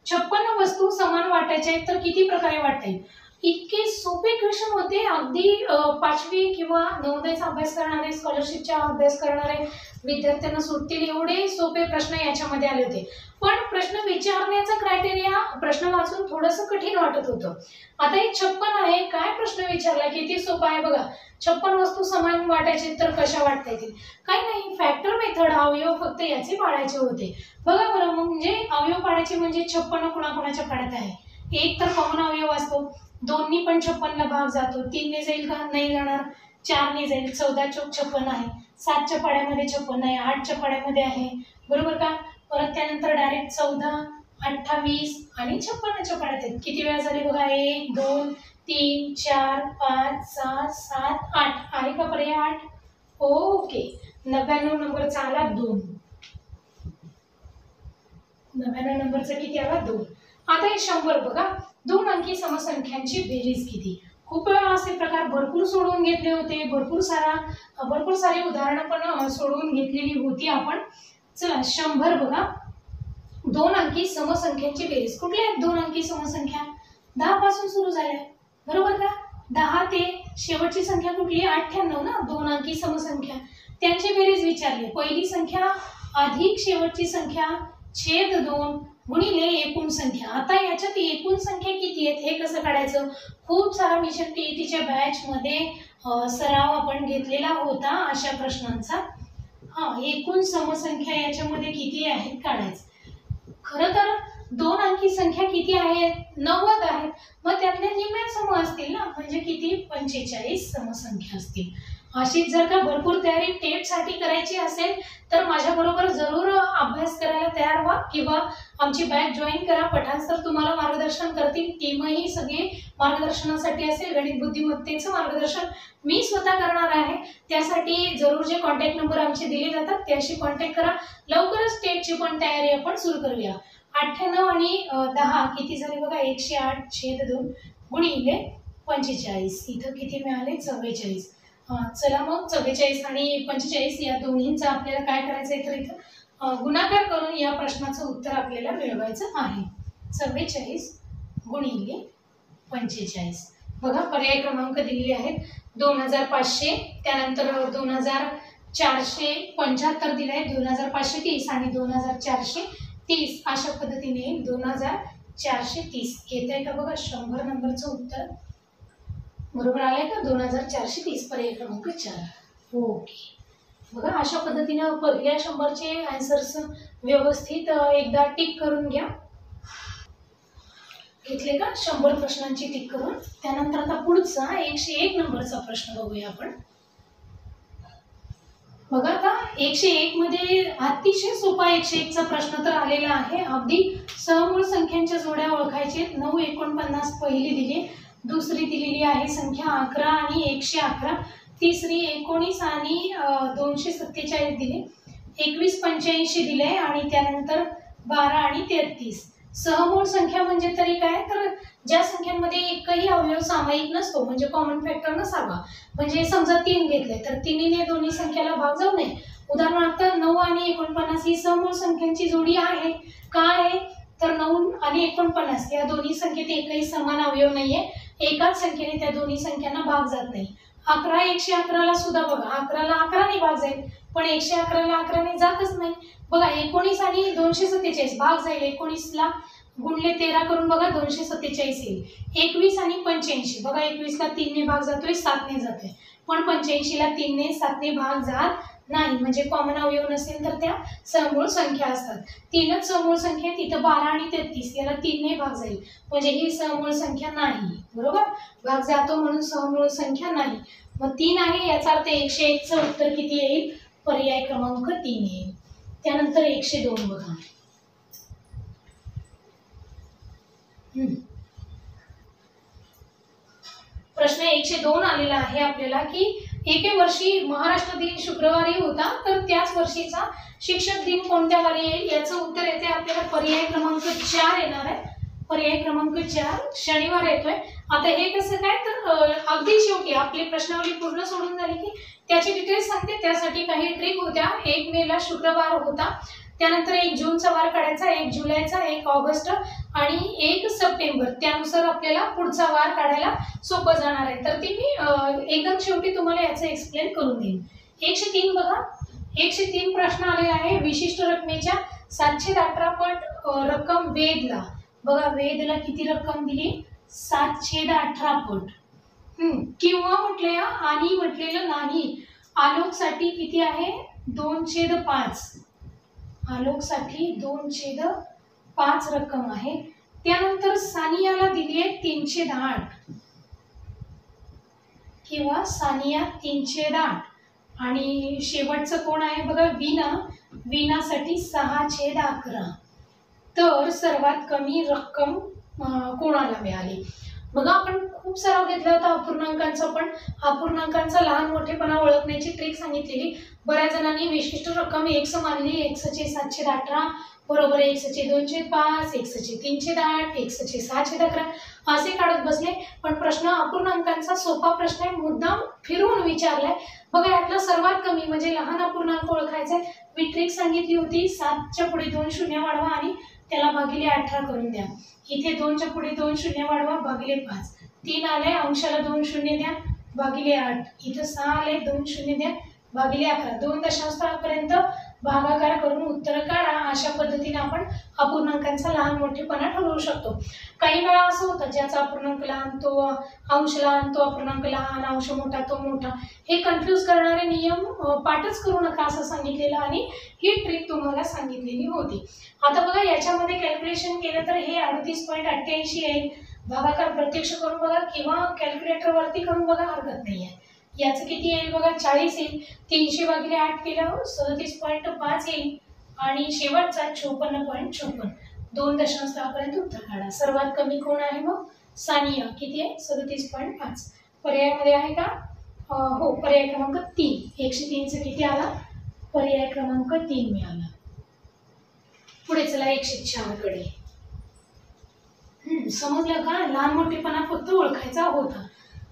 56 वस्तू समान वाटायच्या आहेत तर किती प्रकारे वाटता येईल। इतके सोपे क्वेश्चन होते, अगदी 5वी किंवा नवोदयचा अभ्यास करणारे, स्कॉलरशिपचा अभ्यास करणारे विद्यार्थ्यांना सुटतील एवढे सोपे प्रश्न याच्यामध्ये आले होते. पण प्रश्न विचारण्याचा क्रायटेरिया प्रश्न वाचून थोडंसं कठीण वाटत होतं. आता हे 56 आहे, काय प्रश्न विचारला, किती सोपा आहे बघा. 56 वस्तू समान वाटायचे तर कशा वाटता येतील? काही नाही, फॅक्टर मेथड, अवयव फक्त याचे पाडायचे होते. बघा बरं, म्हणजे अवयव पाडायचे म्हणजे 56 कुणाकुणाच्या पाड्यात आहे? एक तर कॉमन अवयव असतो, 2नी पण 56 ला भाग जातो, 3ने जाईल का? नाही जाणार. 4ने जाईल, 14 चौक 56 आहे, 7च्या पाड्यामध्ये 56 आहे, 8च्या पाड्यामध्ये आहे, बरोबर का? परत त्यानंतर डायरेक्ट 14, 28 आणि 56च्या पाड्यात आहेत. किती वेळा झाले बघा? 1 2 3 4 5 6 7 8 आहे का पर्याय 8? ओके. 99 नंबरचा आला 2. 99 नंबरचा किती आला? 2. आता हे 100 बघा, 2 अंकी समसंख्यांची बेरीज किती? खूप वेळा असे प्रकार भरपूर सोडवून घेतले होते, भरपूर सारी उदाहरणं पण सोडवून घेतलेली होती आपण. चला 100 बघा, 2 अंकी समसंख्यांची बेरीज. कुठल्या आहेत 2 अंकी समसंख्या? 10 पासून सुरू झाल्या, बरोबर का? 10 ते शेवटची संख्या कुठली? 98 ना. 2 अंकी समसंख्या, त्यांची बेरीज विचारली. पहिली संख्या अधिक शेवटची संख्या छेद 2 गुणिले एकूण संख्या. आता याच्यात एकूण संख्या किती आहेत हे कसं काढायचं? खूप सारा मिशन टीईटीच्या बॅच मध्ये सराव आपण घेतलेला होता अशा प्रश्नांचा. एकूण समसंख्या याच्यामध्ये किती आहेत काढायचं. खरं तर 2 अंकी संख्या किती आहेत? 90 आहेत. मग त्यातल्या निम्म्या सम असतील ना, म्हणजे किती? 45 समसंख्या असतील. अशीच जर का भरपूर तयारी टेट साठी करायची असेल तर माझ्या बरोबर जरूर अभ्यास करायला तयार व्हा किंवा आमची बॅच जॉईन करा. पठाण सर तुम्हाला मार्गदर्शन करतील, टीमही सगळे मार्गदर्शनासाठी असेल. गणित बुद्धिमत्तेचं मार्गदर्शन मी स्वतः करणार आहे. त्यासाठी जरूर जे कॉन्टॅक्ट नंबर आमचे दिले जातात त्याशी कॉन्टॅक्ट करा. लवकरच टेटची पण तयारी आपण सुरू करूया. 98 आणि 10 किती झाले बघा? 108 छेद 2 गुणिले 45. इथं किती मिळाले? 44. चला मग 44 आणि 45 या दोन्हींचा आपल्याला काय करायचं आहे तर इथं गुणाकार करून या प्रश्नाचं उत्तर आपल्याला मिळवायचं आहे. 44 गुणिले 45. बघा पर्याय क्रमांक दिलेले आहेत. 2500, त्यानंतर 2475 दिलाय, 2530 आणि 2430 अशा पद्धतीने 2430 येत आहे का बघा? 100 नंबरचं उत्तर बरोबर आलंय का? 2430 पर्याय क्रमांक 4. ओके. बघा अशा पद्धतीने पहिल्या 100चे आन्सर्स व्यवस्थित एकदा टिक करून घ्या. घेतले का 100 प्रश्नांची टिक करून? त्यानंतर आता पुढचा 101 नंबरचा प्रश्न बघूया आपण. बघा आता 101 मध्ये अतिशय सोपा 101चा प्रश्न तर आलेला आहे. अगदी सहमूळ संख्यांच्या जोड्या ओळखायचे. 9 49 पहिली दिली, दुसरी दिलेली आहे संख्या 11 आणि 111, तिसरी 19 आणि 247 दिले, 21 85 दिले आणि त्यानंतर 12 आणि 33. सहमूळ संख्या म्हणजे तरी काय तर ज्या संख्यांमध्ये एकही अवयव सामायिक नसतो, म्हणजे कॉमन फॅक्टर नसावा. म्हणजे समजा 3 घेतले तर 3ने दोन्ही संख्याला भाग जाऊ नये. उदाहरणार्थ 9 आणि 49 ही सहमूळ संख्यांची जोडी आहे. का आहे तर 9 आणि 49 या दोन्ही संख्येत एकही समान अवयव नाहीये, एकाच संख्येने त्या दोन्ही संख्यांना भाग जात नाही. 11 111 ला सुद्धा बघा 11 ला 11 ने भाग जाईल, पण 111 ला 11 ने जातच नाही. बघा 19 आणि 247 भाग जाईल, 19 ला गुणले 13 करून बघा 247 येईल. 21 आणि 85 बघा 21 ला 3 ने भाग जातोय, 7 ने जातोय, पण 85 ला 3 ने 7 ने भाग जात नाही. म्हणजे कॉमन अवयव नसेल तर त्या समूळ संख्या असतात. 3च समूळ संख्या तिथं 12 आणि 33 याला 3 ने भाग जाईल, म्हणजे ही समूळ संख्या नाही. बरोबर, भाग जातो म्हणून समूळ संख्या नाही. मग 3 आहे याचा अर्थ 101 चं उत्तर किती येईल? पर्याय क्रमांक 3 येईल. त्यानंतर 102 बघा. प्रश्न 102 आलेला आहे आपल्याला की एके वर्षी महाराष्ट्र दिन शुक्रवारी होता तर त्याच वर्षीचा शिक्षक दिन कोणत्या वारी येईल? याचं उत्तर येते आपल्याला पर्याय क्रमांक 4 येणार आहे. पर्याय क्रमांक 4 शनिवार येतोय. आता हे कसं काय तर अगदी शेवटी आपली प्रश्नावली पूर्ण सोडून झाली की त्याची डिटेल्स सांगते. त्यासाठी काही ट्रिक होत्या. 1 मे ला शुक्रवार होता, त्यानंतर 1 जूनचा वार काढायचा, 1 जुलैचा, 1 ऑगस्ट आणि 1 सप्टेंबर त्यानुसार आपल्याला पुढचा वार काढायला सोपं जाणार आहे. तर ते मी एकदम शेवटी तुम्हाला याचं एक्सप्लेन करून देईन. 103 बघा, 103 प्रश्न आलेला आहे. विशिष्ट रकमेच्या 718 पट रक्कम वेदला, बघा वेदला किती रक्कम दिली, 718 पट. किंवा म्हटले आणि म्हटलेलं नाही. आलोकसाठी किती आहे, 2/5. आलोकसाठी 2/5 रक्कम आहे. त्यानंतर सानियाला दिली आहे 310 किंवा सानिया 310. आणि शेवटचं कोण आहे बघा, वीणा, वीणासाठी 6/11. तर सर्वात कमी रक्कम कोणाला मिळाली. बघा आपण खूप सराव घेतला होता अपूर्णांकांचा, पण अपूर्णांकांचा लहान मोठेपणा ओळखण्याची ट्रिक सांगितलेली. बऱ्याच जणांनी विशिष्ट रक्कम एक्स मानली, एक्सचे 718 बरोबर एक्सचे 2/5, एक्सचे 310, एक्सचे 6/11 असे काढत बसले. पण प्रश्न अपूर्णांकांचा सोपा प्रश्न आहे, मुद्दाम फिरवून विचारलाय. बघा यातला सर्वात कमी म्हणजे लहान अपूर्णांक ओळखायचा आहे. मी ट्रिक सांगितली होती, 7च्या पुढे 2 शून्य वाढवा आणि त्याला भागिले 18 करून द्या. इथे 2च्या पुढे 2 शून्य वाढवा, भागिले 5. 3 आले, अंशाला 2 शून्य द्या, भागिले 8. इथं 6 आले, 2 शून्य द्या, भागिले 11. 2 दशांशापर्यंत भागाकार करून उत्तर काढा. अशा पद्धतीने आपण अपूर्णांकांचा लहान मोठेपणा ठरवू शकतो. काही वेळा असं होतं ज्याचा अपूर्णांक लहान तो अंश लहान, तो अपूर्णांक लहान, अंश मोठा तो मोठा, हे कन्फ्यूज करणारे नियम पाठच करू नका असं सांगितलेलं आणि ही ट्रिक तुम्हाला सांगितलेली होती. आता बघा याच्यामध्ये कॅल्क्युलेशन केलं तर हे 38.88 येईल. भागाकार प्रत्यक्ष करून बघा किंवा कॅल्क्युलेटर वरती करून बघा, हरकत नाही आहे. याचं किती येईल बघा, 40 येईल. 300 भागिले 8 केलं 37.5 येईल आणि शेवटचा 54.54. 2 दशांशापर्यंत उत्तर काढा. सर्वात कमी कोण आहे मग, सानिया. किती आहे, 37.5. पर्यायामध्ये आहे का, हो पर्याय क्रमांक 3. 103चं किती आला, पर्याय क्रमांक 3 मिळाला. पुढे चला 104 कडे. समजलं का, लहान मोठेपणा फक्त ओळखायचा होता.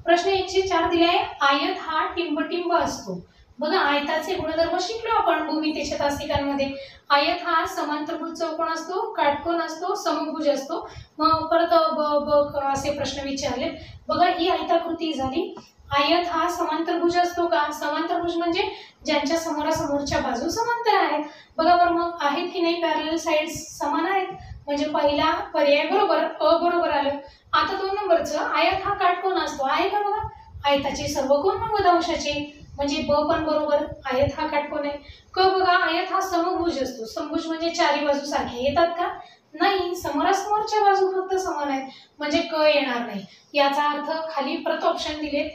प्रश्न 104 दिलाय, आयत हा टिंबटिंब असतो. बघा आयताचे गुणधर्म शिकलो आपण भूमितीच्या तासिकांमध्ये. आयत हा समांतरभुज चौकोन असतो, काटकोन असतो, समभुज असतो. मग परत ब असे प्रश्न विचारले. बघा ही आयताकृती झाली. आयत हा समांतरभुज असतो का, समांतरभुज म्हणजे ज्यांच्या समोरासमोरच्या बाजू समांतर आहेत. बघा बरं मग आहेत की नाही, पॅरलल साइड्स समान आहेत, म्हणजे पहिला पर्याय बरोबर, अ बरोबर आलं. आता 2 नंबरचं, आयत हा काटकोन असतो, आहे का बघा, आयताचे सर्व कोन 90 अंशाचे, म्हणजे ब पण बरोबर, आयत हा काटकोन आहे. क बघा, आयत हा समभुज असतो, समभुज म्हणजे चारी बाजू सारख्या येतात का, नाही, समोरासमोरच्या बाजू फक्त समान आहेत, म्हणजे क येणार नाही. याचा अर्थ खाली परत ऑप्शन दिलेत,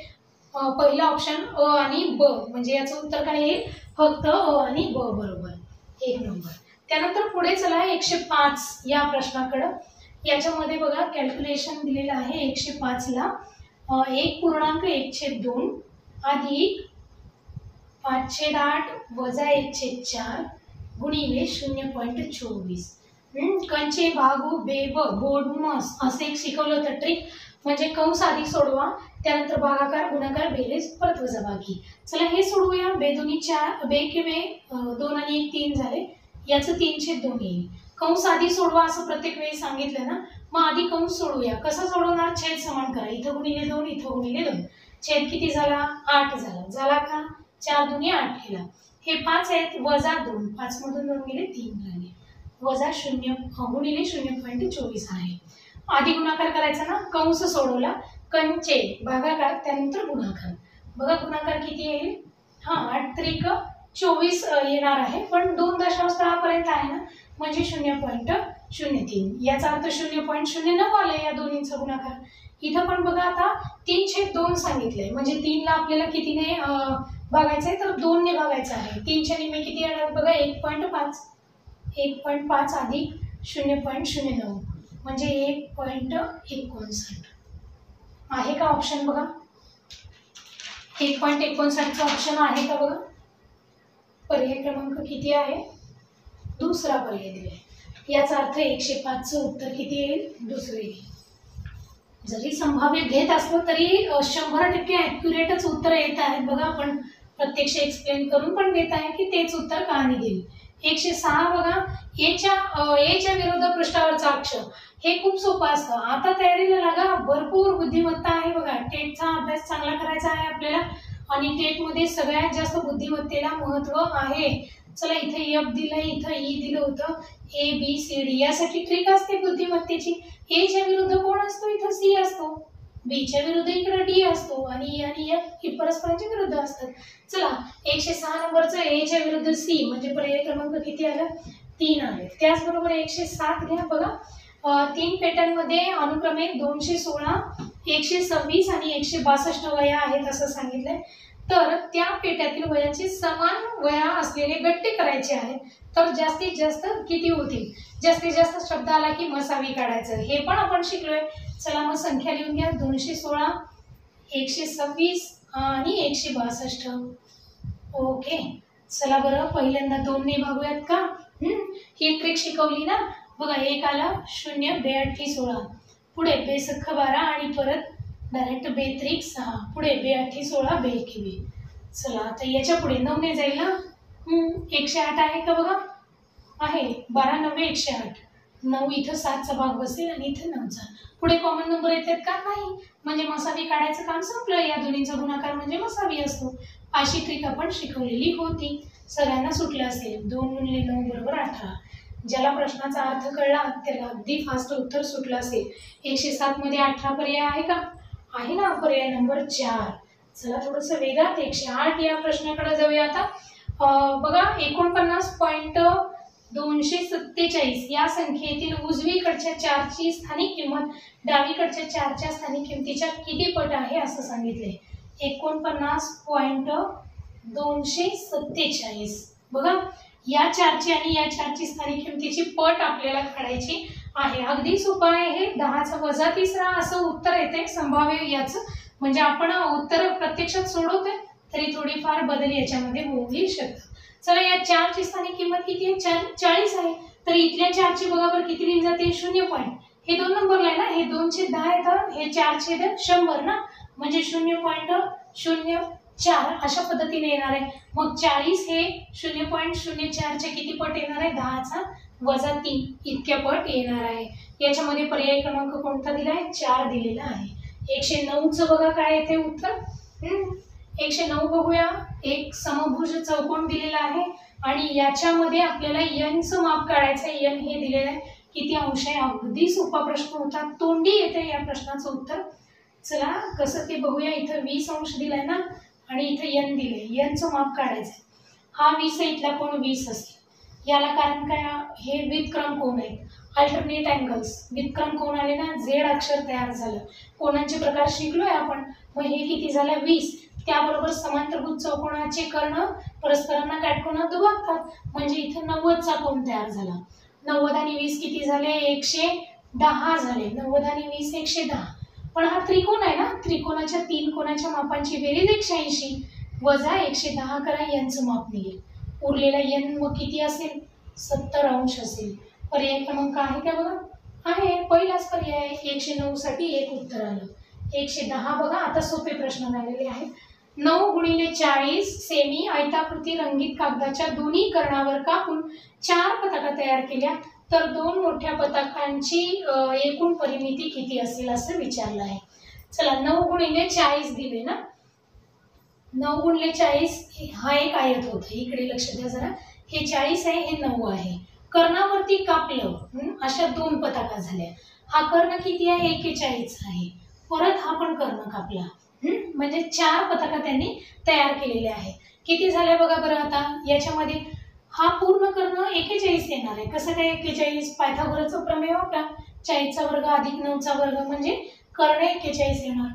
पहिला ऑप्शन अ आणि ब, म्हणजे याचं उत्तर काय येईल, फक्त अ आणि ब बरोबर, 1 नंबर. त्यानंतर पुढे चला 105 या प्रश्नाकडे. याच्यामध्ये बघा कॅल्क्युलेशन दिलेलं आहे. 105 ला 1.1/2 अधिक 5/8 वजा 1/4 गुणिले 0.24. कंचे भागू बेब बोडमस असे एक शिकवलं होतं ट्रिक, म्हणजे कंस आधी सोडवा, त्यानंतर भागाकार गुणाकार बेरीज परत वजाबाकी. चला हे सोडवूया. बेदुनी 4, बे किंवा 2 आणि 1 3 झाले, याचं 3/2 येईल. कंस आधी सोडवा असं प्रत्येक वेळी सांगितलं ना, मग आधी कंस सोडवूया. कसं सोडवणार, छेद समान करा, इथं गुणिले 2 इथं गुणिले 2. छेद किती झाला, 8 झाला का, 4 दुनी 8 केला. हे 5 आहेत, वजा 2, 5 मधून 2 गेले 3 राहिले, वजा 0 गुणिले 0.24 आहे. आधी गुणाकार करायचा ना, कंस सोडवला, कंचे भागाकार त्यानंतर गुणाकार. बघा गुणाकार किती येईल, 8×3=24 येणार आहे, पण 2 दशांशापर्यंत आहे ना, म्हणजे 0.03. याचा अर्थ 0.09 आलं या दोन्हींचा गुणाकार. इथं पण बघा आता 3/2 सांगितलंय, म्हणजे 3 ला आपल्याला कितीने भागायचं आहे, तर 2 ने भागायचं आहे. 3च्या निम्मे किती येणार बघा, 1.5. 1.5 अधिक 0.09 म्हणजे 1.59 आहे का ऑप्शन बघा, 1.59चा ऑप्शन आहे का बघा. पर्याय क्रमांक किती आहे, दुसरा पर्याय दिलाय. याचा अर्थ 105चं उत्तर किती येईल, दुसरे येईल. जरी संभाव्य घेत असलो तरी 100% ॲक्युरेटच उत्तर येत आहेत. बघा आपण प्रत्यक्ष एक्सप्लेन करून पण देत आहे की तेच उत्तर का निघेल. 106 बघा, एच्या विरुद्ध पृष्ठावरचा अक्ष हे खूप सोपं असतं. आता तयारीला लागा, भरपूर बुद्धिमत्ता आहे बघा. टेटचा अभ्यास चांगला करायचा आहे आपल्याला आणि टेट मध्ये सगळ्यात जास्त बुद्धिमत्तेला महत्व आहे. चला इथे एफ दिलं, इथं ई दिलं होतं, ए बी सी डी यासाठी ट्रिक असते बुद्धिमत्तेची. ए च्या विरुद्ध कोण असतो, इथं सी असतो, बी च्या विरुद्ध इकडे डी असतो आणि ई आणि एफ ही परस्परांच्या विरुद्ध असतात. चला 106 नंबरचं ए च्या विरुद्ध सी म्हणजे पर्याय क्रमांक किती आला, 3 आले. त्याचबरोबर 107 घ्या बघा. 3 पेटांमध्ये अनुक्रमे 216, 126 आणि 162 वया आहेत असं सांगितलंय. तर त्या पेट्यातील वयाचे समान वया असलेले गट्टे करायचे आहेत. तर जास्तीत जास्त किती होतील, जास्तीत जास्त शब्द आला की मसावी काढायचं, हे पण आपण शिकलोय. चला मग संख्या लिहून घ्या. 216, 126 आणि 162. ओके. चला बरं पहिल्यांदा 2 ने भागूयात का. ही ट्रिक शिकवली ना बघा. 1 आला 0, 2 8 16, पुढे 2 सख्ख 12 आणि परत डायरेक्ट 2 त्रिक 6, पुढे 2 8 16, 2 1 20. चला आता याच्या पुढे 9 ने जाईल ना. 108 आहे का बघा, आहे. 12 9 108, 9 इथं 7चा भाग बसेल आणि इथं 9चा. पुढे कॉमन नंबर येतात का, नाही, म्हणजे मसावी काढायचं काम संपलं. या दोन्हींचा गुणाकार म्हणजे मसावी असतो. अशी ट्रिक आपण शिकवलेली होती, सगळ्यांना सुटलं असेल. 2 गुणिले 9 बरोबर 18. ज्याला प्रश्नाचा अर्थ कळला त्याला अगदी फास्ट उत्तर सुटलं असेल. 107 मध्ये 18 पर्याय आहे का, आहे ना. पर्याय नंबर 4. चला थोडंसं वेगात 108 या प्रश्नाकडे जाऊया आता. बघा 49.247 या संख्येतील उजवीकडच्या 4ची स्थानिक किंमत डावीकडच्या 4च्या स्थानिक किमतीच्या किती पट आहे असं सांगितले. 49.247. बघा या 4ची आणि या 4ची स्थानिक किमतीची पट आपल्याला काढायची आहे. अगदी सोपं आहे हे. 10चा वजा 3 असं उत्तर येते संभाव्य याचं, म्हणजे आपण उत्तर प्रत्यक्षात सोडवतोय तरी थोडीफार बदल याच्यामध्ये होऊ शकतात. चला या 4ची स्थानिक किंमत किती आहे, 40 आहे. तर इथल्या 4ची बघा बरं किती लिहिली जाते, 0 पॉईंट. हे 2 नंबरला आहे ना, हे 2 छेद 10 येतं, हे 4 छेद 100 ना, म्हणजे 0.04 अशा पद्धतीने येणार आहे. मग 40 हे 0.04च्या किती पट येणार आहे, 10चा वजा 3 इतक्या पट येणार आहे. याच्यामध्ये पर्याय क्रमांक कोणता दिलाय, 4 दिलेला आहे. 109चं बघा काय येते उत्तर. 109 बघूया. एक समभुज चौकोन दिलेला आहे आणि याच्यामध्ये आपल्याला n चं माप काढायचं आहे. n हे दिलेलं आहे, किती अंश आहे. अगदी सोपा प्रश्न होता, तोंडी येते या प्रश्नाचं उत्तर. चला कसं ते बघूया. इथं 20 अंश दिलाय ना आणि इथं n दिले. n चं माप काढायचंय. हा 20 आहे, इथला कोण 20 असेल. याला कारण काय, हे व्युत्क्रम कोण आहेत, अल्टरनेट अँगल्स. व्युत्क्रम कोण आले ना, झेड अक्षर तयार झालं. कोणाचे प्रकार शिकलोय आपण. मग हे किती झालं 20. त्याबरोबर समांतरभुज चौकोनाचे कर्ण परस्परांना काटकोनात दुभागतात, म्हणजे इथं 90चा कोन तयार झाला. 90 आणि 20 किती झाले, 110 झाले. 90 आणि 20 110. पण हा त्रिकोण आहे ना, त्रिकोणाच्या 3 कोणाच्या मापांची बेरीज 180 वजा 110 करा, यांचं माप निघेल. उरलेला n मग किती असेल, 70 अंश असेल. पर्याय क्रमांक आहे का बघा, आहे. पहिलाच पर्याय. 109 साठी एक उत्तर आलं. 110 बघा. आता सोपे प्रश्न झालेले आहेत. 9 गुणिले 40 सेमी आयताकृती रंगीत कागदाच्या दोन्ही कर्णावर कापून 4 पताका तयार केल्या तर 2 मोठ्या पताकांची एकूण परिमिती किती असेल असं विचारलं आहे. चला 9 गुणिले 40 दिले ना. 9 गुणिले 40 हा एक आयत होता, इकडे लक्ष द्या जरा. हे 40 आहे, हे 9 आहे. कर्णावरती कापलं, अशा 2 पताका झाल्या. हा कर्ण किती आहे, 41 आहे. परत हा पण कर्ण कापला, म्हणजे 4 पताका त्यांनी तयार केलेले आहेत. किती झाले बघा बरं. आता याच्यामध्ये हा पूर्ण कर्ण 41 येणार आहे. कसं काय 41, पायथागोरसचं प्रमेय वापरा. 40चा वर्ग अधिक 9चा वर्ग म्हणजे कर्ण 41 येणार.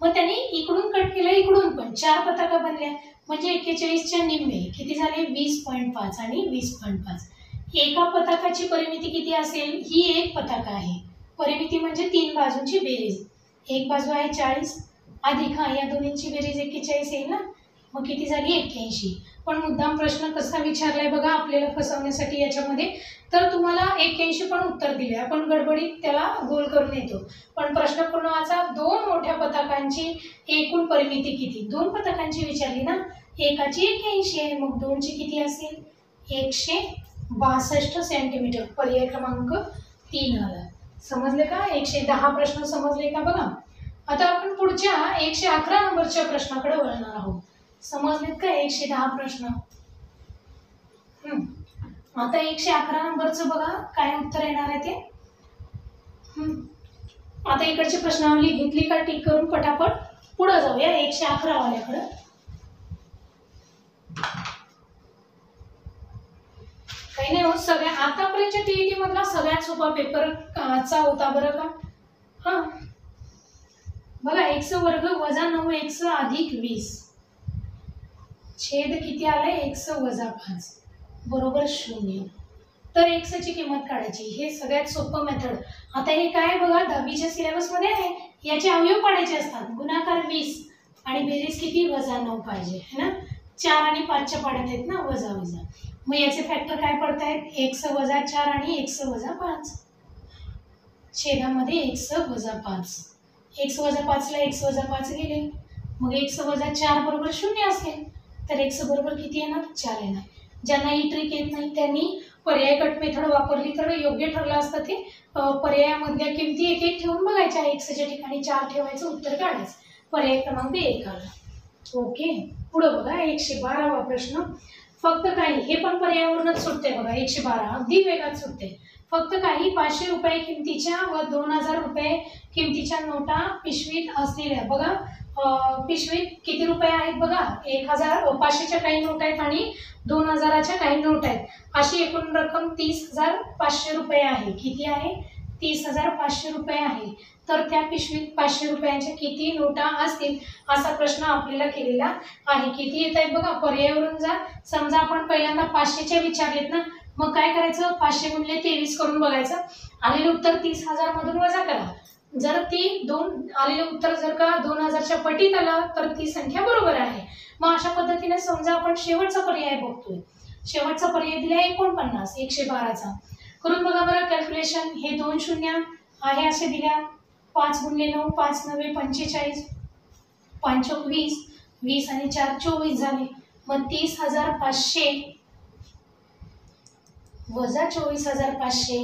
मग त्यांनी इकडून कट केलं, इकडून पण 4 पताका बनल्या, म्हणजे 41च्या निम्मे किती झाले, 20.5 आणि 20.5. एका पताकाची परिमिती किती असेल, ही एक पताका आहे. परिमिती म्हणजे 3 बाजूंची बेरीज. एक बाजू आहे 40 अधिक या दोन्हींची बेरीज 41 येईल ना, मग किती झाली 81. पण मुद्दाम प्रश्न कसा विचारलाय बघा आपल्याला फसवण्यासाठी याच्यामध्ये. तर तुम्हाला 81 पण उत्तर दिले, आपण गडबडीत त्याला गोल करून येतो. पण प्रश्न पूर्ण वाचा. 2 मोठ्या पताकांची एकूण परिमिती किती, 2 पताकांची विचारली ना. एकाची 81 आहे, मग 2ची किती असेल, 110. 62 सेंटीमीटर, पर्याय क्रमांक 3 आला. समजले का? 110 प्रश्न समजले का बघा. आता आपण पुढच्या 111 नंबरच्या प्रश्नाकडे वळणार आहोत. समजलेत का 110 प्रश्न? आता 111 नंबरचं बघा काय उत्तर येणार आहे ते. आता इकडची प्रश्नावली घेतली का टिक करून पटापट पुढे जाऊया 111 वाल्याकडे. काही नाही होत. सगळ्या आतापर्यंतच्या टीईटी मधला सगळ्यात सोपा पेपर काचा होता बरं का. हा बघा, x वर्ग वजा 9x अधिक 20 छेद किती आलाय? x वजा 5 बरोबर 0. तर x ची किंमत काढायची. हे सगळ्यात सोपं मेथड. आता हे काय बघा 10वीच्या सिलेबस मध्ये आहे. याचे अवयव काढायचे असतात. गुणाकार 20 आणि बेरीज किती? वजा 9 पाहिजे है ना. 4 आणि 5 च्या पाड्यात आहेत ना, वजा वजा. मग याचे फॅक्टर काय पडतायत? x वजा 4 आणि x वजा 5 छेदामध्ये x वजा 5. x वजा 5 ला x वजा 5 गेले. मग x वजा 4 बरोबर 0 असेल. तर x बरोबर किती येणार? 4 येणार. ज्यांना ही ट्रिक येत नाही त्यांनी पर्याय कट मेथड वापरली तर योग्य ठरलं असतं. ते पर्यायामधल्या किमती एक एक ठेवून बघायच्या. x च्या ठिकाणी 4 ठेवायचं, उत्तर काढायचं. पर्याय क्रमांक 1 आला. ओके, पुढे बघा 112वा प्रश्न. फक्त काही, हे पण पर्यायावरूनच सुटते बघा. 112 अगदी वेगात सुटते. फक्त काही 500 रुपये किमतीच्या व 2000 रुपये किमतीच्या नोटा पिशवीत असलेल्या. बघा पिशवीत किती रुपये आहेत बघा. 500च्या काही नोट आहेत आणि 2000च्या काही नोट आहेत. अशी एकूण रक्कम 30,500 रुपये आहे. किती आहे? 30,500 रुपये आहे. तर त्या पिशवीत 500 रुपयांच्या किती नोटा असतील असा प्रश्न आपल्याला केलेला आहे. किती येत आहेत बघा. पर्यायावरून जा. समजा आपण पहिल्यांदा 500च्या विचारलेत ना, मग काय करायचं? 500 गुणिले 23 करून बघायचं. आलेलं उत्तर 30,000 मधून वजा करा. जर ती आलेलं उत्तर जर का 2000च्या पटीत आलं तर ती संख्या बरोबर आहे. मग अशा पद्धतीने समजा आपण शेवटचा पर्याय बघतोय. शेवटचा पर्याय दिला 49 112चा. करून बघा बरं कॅल्क्युलेशन. हे 2 शून्य आहे असे दिल्या. 5 गुणिले 9 5 9 45 5 चौक 20 20 आणि 4 24 झाले. मग 30,500 वजा 24,500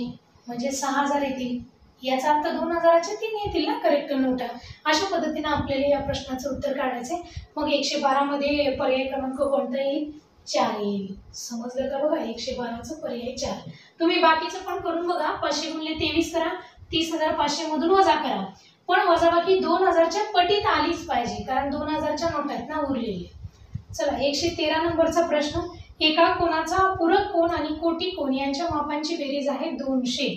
म्हणजे 6,000 येतील. याचा अर्थ 2000च्या 3 येतील ना करेक्ट नोटा. अशा पद्धतीने आपल्याला या प्रश्नाचं उत्तर काढायचे. मग 112 मध्ये पर्याय क्रमांक कोणता येईल? 4 येईल. समजलं का बघा. 112चं पर्याय 4. तुम्ही बाकीचं पण करून बघा. 500 गुणिले 23 करा. 30,500 मधून वजा करा. पण वजाबाकी 2000च्या पटीत आलीच पाहिजे, कारण 2000च्या नोट आहेत ना उरलेले. चला 113 नंबरचा प्रश्न. एका कोणाचा पूरक कोन आणि कोटी कोन यांच्या मापांची बेरीज आहे 200.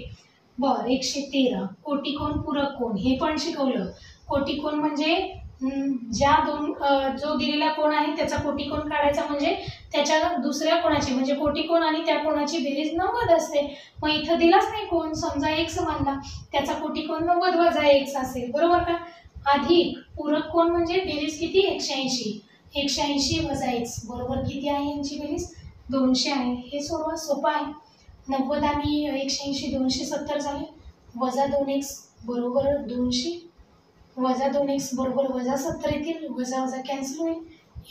बर 113. कोटी कोन पूरक कोन हे पण शिकवलं. कोटी कोन म्हणजे ज्या जो दिलेला कोन आहे त्याचा कोटी कोन काढायचा, म्हणजे त्याच्या दुसऱ्या कोणाची म्हणजे कोटी कोन आणि त्या कोणाची बेरीज 90 असते. मग इथं दिलाच नाही कोन, समजा x मानला, त्याचा कोटी कोन 90 वजा x असेल बरोबर का. अधिक पूरक कोन म्हणजे बेरीज किती? 180. 180 वजा x बरोबर किती आहे? यांची बेरीज 200 आहे. हे सोपं आहे. 90 आणि 180 270 झाले. वजा 2x बरोबर 200 वजा 2x बरोबर वजा 70 येतील. वजा वजा कॅन्सल होईल.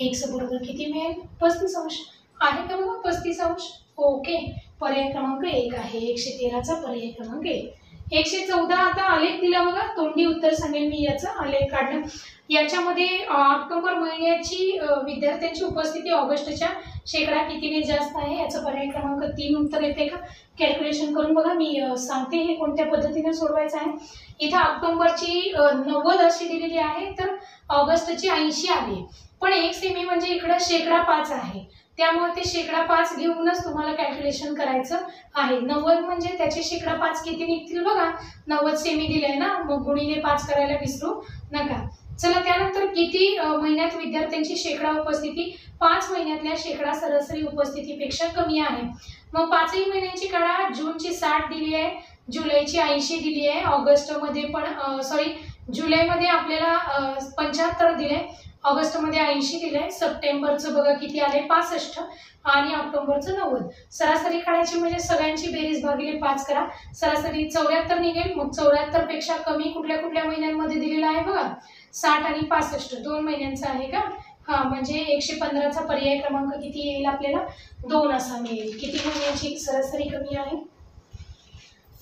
x बरोबर किती मिळेल? 35 अंश. आहे का बघा 35 अंश. ओके, पर्याय क्रमांक 1 आहे. 113चा पर्याय क्रमांक 1. 114 आता आलेख दिला बघा. तोंडी उत्तर सांगेल मी याचं आलेख काढणं. याच्यामध्ये ऑक्टोबर महिन्याची विद्यार्थ्यांची उपस्थिती ऑगस्टच्या शेकडा कितीने जास्त आहे याचं पर्याय क्रमांक 3 उत्तर येते का? कॅल्क्युलेशन करून बघा. मी सांगते हे कोणत्या पद्धतीने सोडवायचं आहे. इथं ऑक्टोबरची 90 अशी दिलेली आहे, तर ऑगस्टची 80 आली. पण 1 सेमी म्हणजे इकडं शेकडा 5 आहे, त्यामुळे ते शेकडा 5 घेऊनच तुम्हाला कॅल्क्युलेशन करायचं आहे. 90 म्हणजे त्याचे शेकडा 5 किती निघतील बघा. 90 सेमी दिले ना, मग गुणिले 5 करायला विसरू नका. चला त्यानंतर किती महिन्यात विद्यार्थ्यांची शेकडा उपस्थिती 5 महिन्यातल्या शेकडा सरासरी उपस्थितीपेक्षा कमी आहे. मग 5ही महिन्यांची काढा. जूनची 60 दिली आहे, जुलैची 80 दिली आहे, ऑगस्ट मध्ये पण जुलैमध्ये आपल्याला 75 दिले, ऑगस्ट मध्ये 80 दिले, सप्टेंबरचं बघा किती आले 65 आणि ऑक्टोबरचं 90. सरासरी काढायची म्हणजे सगळ्यांची बेरीज भागिले 5 करा. सरासरी 74 निघेल. मग 74 पेक्षा कमी कुठल्या कुठल्या महिन्यांमध्ये दिलेला आहे बघा. 60 आणि 65 2 महिन्यांचा आहे का. हा म्हणजे 115चा पर्याय क्रमांक किती येईल आपल्याला 2 असा मिळेल. किती महिन्याची सरासरी कमी आहे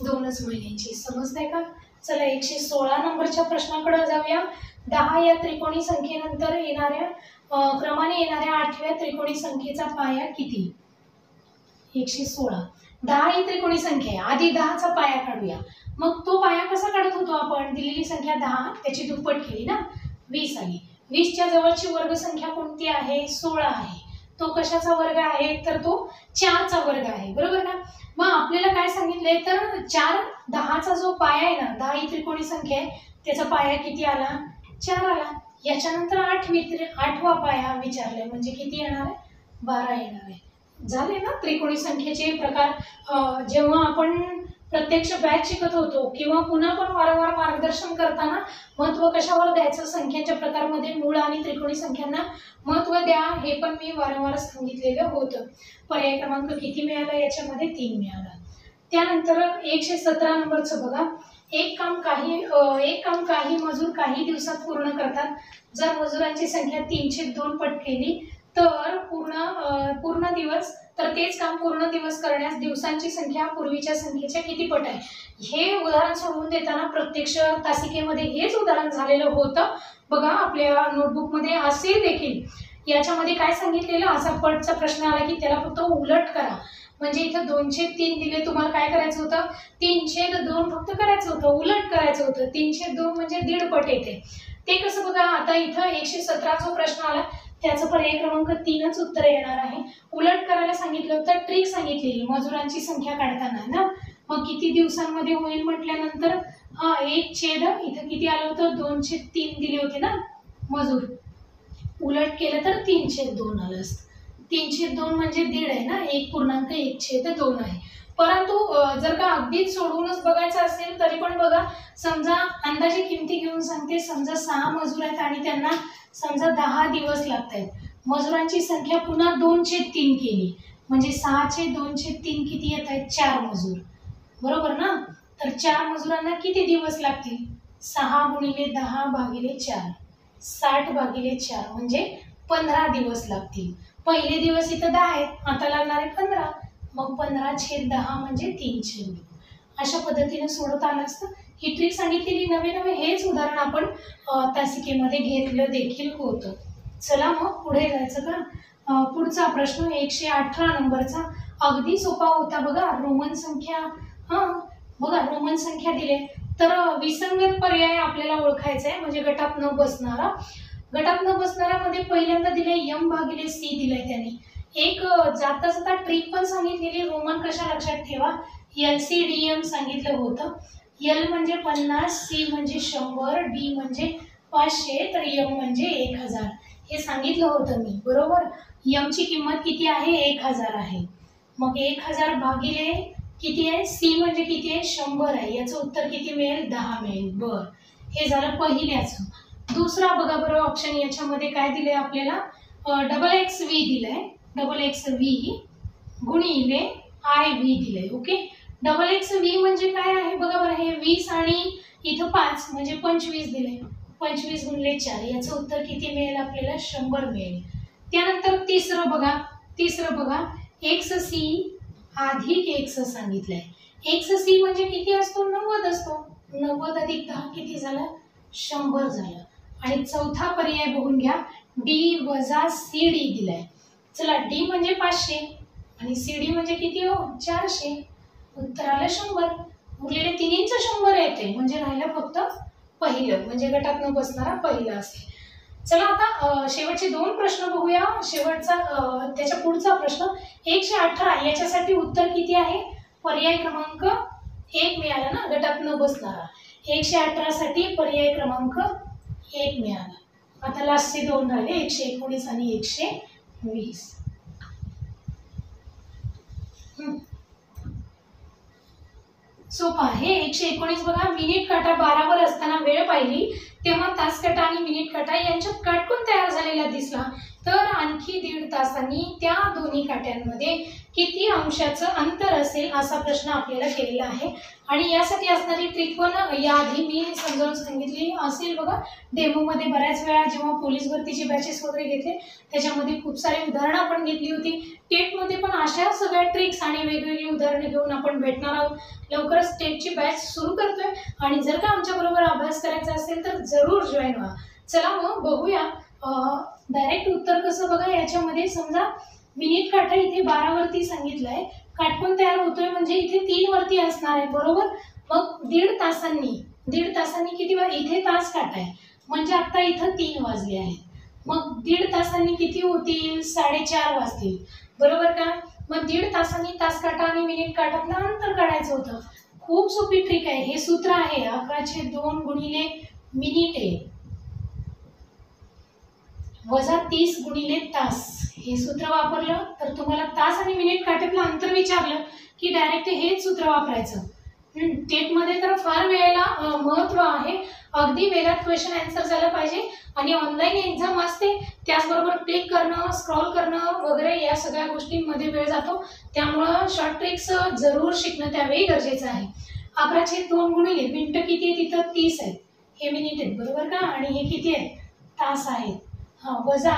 2च महिन्यांची. समजतंय का? चला 116 नंबरच्या प्रश्नाकडे जाऊया. 10 या त्रिकोणी संख्येनंतर येणाऱ्या क्रमाने येणाऱ्या 8व्या त्रिकोणी संख्येचा पाया किती? 116. 10 ही त्रिकोणी संख्या आहे. आधी 10चा पाया काढूया. मग तो पाया कसा काढत होतो आपण? दिलेली संख्या 10 त्याची दुप्पट केली ना 20 आली. 20च्या जवळची वर्ग संख्या कोणती आहे? 16 आहे. तो कशाचा वर्ग आहे? तर तो 4चा वर्ग आहे. बरोबर ना? मग आपल्याला काय सांगितलंय तर 4 10चा जो पाया आहे ना 10 ही त्रिकोणी संख्या आहे त्याचा पाया किती आला? 4 आला. याच्यानंतर 8वा पाया विचारलाय म्हणजे किती येणार आहे? 12 येणार आहे. झाले ना त्रिकोणी संख्येचे प्रकार. जेव्हा आपण प्रत्यक्ष बॅच शिकत होतो किंवा पुन्हा पण वारंवार मार्गदर्शन करताना महत्त्व कशावर द्यायचं? संख्यांच्या प्रकारमध्ये मूळ आणि त्रिकोणी संख्यांना महत्त्व द्या हे पण मी वारंवार सांगितलेलं होतं. पर्याय क्रमांक किती मिळाला? याच्यामध्ये 3 मिळाला. त्यानंतर 117 नंबरचं बघा. एक काम काही मजूर काही दिवसात पूर्ण करतात. जर मजुरांची संख्या 302 पट केली तर पूर्ण दिवस तर तेच काम पूर्ण दिवस करण्यास दिवसांची संख्या पूर्वीच्या संख्येच्या किती पट आहे? हे उदाहरण सोडवून देताना प्रत्यक्ष तासिकेमध्ये हेच उदाहरण झालेलं होतं. बघा आपल्या नोटबुकमध्ये असेल देखील. याच्यामध्ये काय सांगितलेलं? असा पटचा प्रश्न आला की त्याला फक्त उलट करा. म्हणजे इथं 203 दिले, तुम्हाला काय करायचं होतं? 302 फक्त करायचं होतं, उलट करायचं होतं. 302 म्हणजे दीड पट येते. ते कसं बघा? आता इथं 117 जो प्रश्न आला त्याचं पर्याय क्रमांक 3च उत्तर येणार आहे. उलट करायला सांगितलं होतं, ट्रिक सांगितलेली मजुरांची संख्या काढताना ना. मग किती दिवसांमध्ये होईल म्हटल्यानंतर 1 इथं किती आलं होतं? 203 दिले होते ना मजूर. उलट केलं तर 302 आलं असतं. 302 म्हणजे दीड आहे ना, 1.1/2 आहे. परंतु जर का अगदीच सोडवूनच बघायचं असेल तरी पण बघा, समजा अंदाजे किमती घेऊन सांगते. समजा 6 मजूर आहेत आणि त्यांना समजा 10 दिवस लागत आहेत. मजुरांची संख्या पुन्हा 2/3 केली म्हणजे 6चे 2/3 किती येत आहेत? 4 मजूर. बरोबर ना? तर 4 मजुरांना किती दिवस लागतील? 6 × 10 / 4 60/4 म्हणजे 15 दिवस लागतील. पहिले दिवस इथं 10 आहेत, आता लागणार आहे 15. मग 15/10 म्हणजे 3/2. अशा पद्धतीने सोडवता आलं असतं. ही ट्रिक सांगितलेली. नवे हेच उदाहरण आपण तासिकेमध्ये घेतलं देखील होतं. चला मग पुढे जायचं का? पुढचा प्रश्न 118 नंबरचा अगदी सोपा होता बघा. रोमन संख्या बघा रोमन संख्या दिले तर विसंगत पर्याय आपल्याला ओळखायचा आहे म्हणजे गटात न बसणारा. गटात न बसणाऱ्यामध्ये पहिल्यांदा दिले m/c दिलाय त्यांनी. एक जाता ट्रिक पण सांगितलेली. रोमन कशा लक्षात ठेवा? LCDM सांगितलं होतं. L म्हणजे 50, C म्हणजे 100, D म्हणजे 500 तर M म्हणजे 1000 हे सांगितलं होतं मी. बरोबर? M ची किंमत किती आहे? 1000 आहे. मग 1000 भागिले किती आहे? C म्हणजे किती आहे? 100 आहे. याचं उत्तर किती मिळेल? 10 मिळेल. बर, हे झालं पहिल्याचं. दुसरा बघा बरं ऑप्शन याच्यामध्ये काय दिलंय आपल्याला? XXV दिलंय. XXV गुणिले IV दिलंय. ओके. XXV म्हणजे काय आहे बघा बरं? हे 20 आणि इथं 5 म्हणजे 25 दिलंय. 25 × 4 याचं उत्तर किती मिळेल आपल्याला? 100 मिळेल. त्यानंतर तिसरं बघा XC अधिक X सांगितलंय. XC म्हणजे किती असतो? 90 असतो. 90 अधिक 10 किती झालं? 100 झालं. आणि चौथा पर्याय बघून घ्या. D - CD दिलाय. चला D म्हणजे 500 आणि CD म्हणजे किती हो? 400. उत्तर आलं 100. उरलेले तिन्हींचं 100 येते म्हणजे राहिलं फक्त पहिलं म्हणजे गटात न बसणारा पहिला असेल. चला आता शेवटचे 2 प्रश्न बघूया. शेवटचा त्याच्या पुढचा प्रश्न 118 याच्यासाठी उत्तर किती आहे? पर्याय क्रमांक 1 मिळाला ना गटात न बसणारा. 118 साठी पर्याय क्रमांक 1 मिळाला. आता लास्टचे 2 राहिले 119 आणि 120. सोपा आहे. 119 बघा. मिनिट काटा 12 वर असताना वेळ पाहिली तेव्हा तास काटा आणि मिनिट काटा यांच्यात काटकोन तयार झालेला दिसला तर आणखी 1.5 तासांनी त्या दोन्ही काट्यांमध्ये किती अंशाचं अंतर असेल असा प्रश्न आपल्याला केलेला आहे। आणि यासाठी असणारी ट्रिक पण याआधी मी समजावून सांगितली असेल बघा डेमोमध्ये। बऱ्याच वेळा जेव्हा पोलीस भरतीचे बॅचेस वगैरे घेतले त्याच्यामध्ये खूप सारे उदाहरणं आपण घेतली होती। टेटमध्ये पण अशा सगळ्या ट्रिक्स आणि वेगवेगळी उदाहरणे घेऊन आपण भेटणार आहोत। लवकरच टेटची बॅच सुरू करतोय आणि जर का आमच्याबरोबर अभ्यास करायचा असेल तर जरूर जॉईन व्हा। चला मग बघूया डायरेक्ट उत्तर कसं। बघा याच्यामध्ये समजा मिनिट काटा इथे 12 वरती सांगितलंय, काटकोन तयार होतोय म्हणजे इथे 3 वरती असणार आहे बरोबर। मग 1.5 तासांनी किती वाज, इथे तास काटा आहे म्हणजे आता इथं 3 वाजले आहेत। मग 1.5 तासांनी किती होतील, 4:30 वाजतील बरोबर का। मग 1.5 तासांनी तास काटा आणि मिनिट काटातलं अंतर काढायचं होतं। खूप सोपी ट्रिक आहे, हे सूत्र आहे 11/2 गुणिले मिनिटे वजा 30 गुणिले तास। हे सूत्र वापरलं तर तुम्हाला तास आणि मिनिट काट्यातलं अंतर विचारलं की डायरेक्ट हेच सूत्र वापरायचं। टेट मध्ये तर फार वेळेला महत्त्व आहे, अगदी वेगात क्वेश्चन आन्सर झालं पाहिजे आणि ऑनलाईन एक्झाम असते त्याचबरोबर क्लिक करणं, स्क्रॉल करणं वगैरे या सगळ्या गोष्टींमध्ये वेळ जातो। त्यामुळं शॉर्ट ट्रिक्स जरूर शिकणं त्यावेळी गरजेचं आहे। 11/2 गुणिले मिनिटं किती आहे, तिथं 30 आहेत, हे मिनिट आहेत बरोबर का, आणि हे किती आहेत, तास आहेत। वजा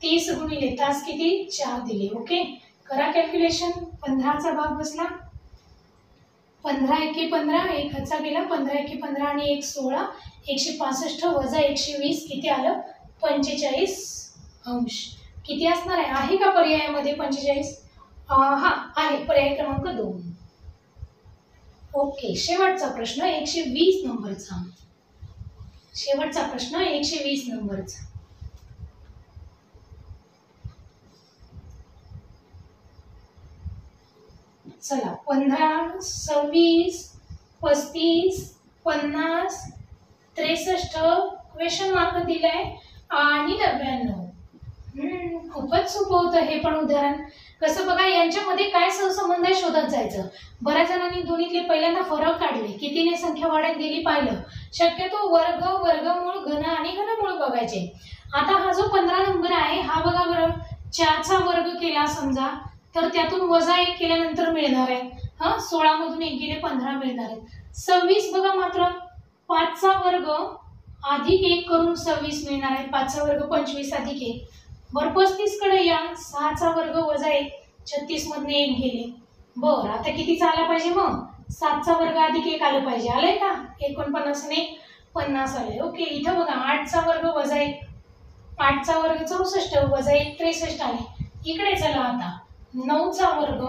30 गुणिले तास किती, 4 दिले। ओके करा कॅल्क्युलेशन। 15चा भाग बसला, 15 एके 15, 1 हातचा गेला, 15 एके 15 आणि 1 16, 165 वजा 120 किती आलं, 45 अंश। किती असणार आहे, आहे का पर्यायामध्ये 45? हा आहे, पर्याय क्रमांक 2। ओके शेवटचा प्रश्न 120 नंबरचा, शेवटचा प्रश्न 120 नंबरचा। चला 15, 26, 35, 50, 63 क्वेश्चन मार्क दिलाय आणि 99। खूपच सोपं होतं हे पण उदाहरण। कसं बघा यांच्यामध्ये काय सहसंबंध आहे शोधत जायचं। बऱ्याच जणांनी दोन्हीतले पहिल्यांदा फरक काढले, कितीने संख्या वाढत गेली पाहिलं। शक्यतो वर्ग, वर्गमूळ, घन आणि घनमूळ बघायचे। आता हा जो 15 नंबर आहे हा बघा बरं, 4चा वर्ग केला समजा तर त्यातून वजा 1 केल्यानंतर मिळणार आहे। 16 मधून 1 गेले 15 मिळणार आहेत। 26 बघा मात्र 5चा वर्ग अधिक 1 करून 26 मिळणार आहे। 5चा वर्ग 25 अधिक 1। बरं 35 कडे या, 6चा वर्ग वजा 1, 36 मधून 1 गेले। बरं आता किती आला पाहिजे, मग 7चा वर्ग अधिक 1 आलं पाहिजे। आलंय का, 49 आणि 50 आले। ओके इथं बघा 8चा वर्ग वजा 1, 8चा वर्ग 64 वजा 1 63 आले। इकडे चला आता 9चा वर्ग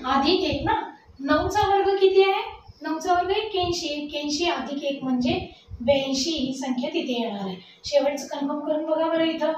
अधिक 1 ना, 9चा वर्ग किती आहे, 9चा वर्ग 81, 81 अधिक 1 म्हणजे 82 ही संख्या तिथे येणार आहे। शेवटचं कन्फर्म करून बघा बरं इथं।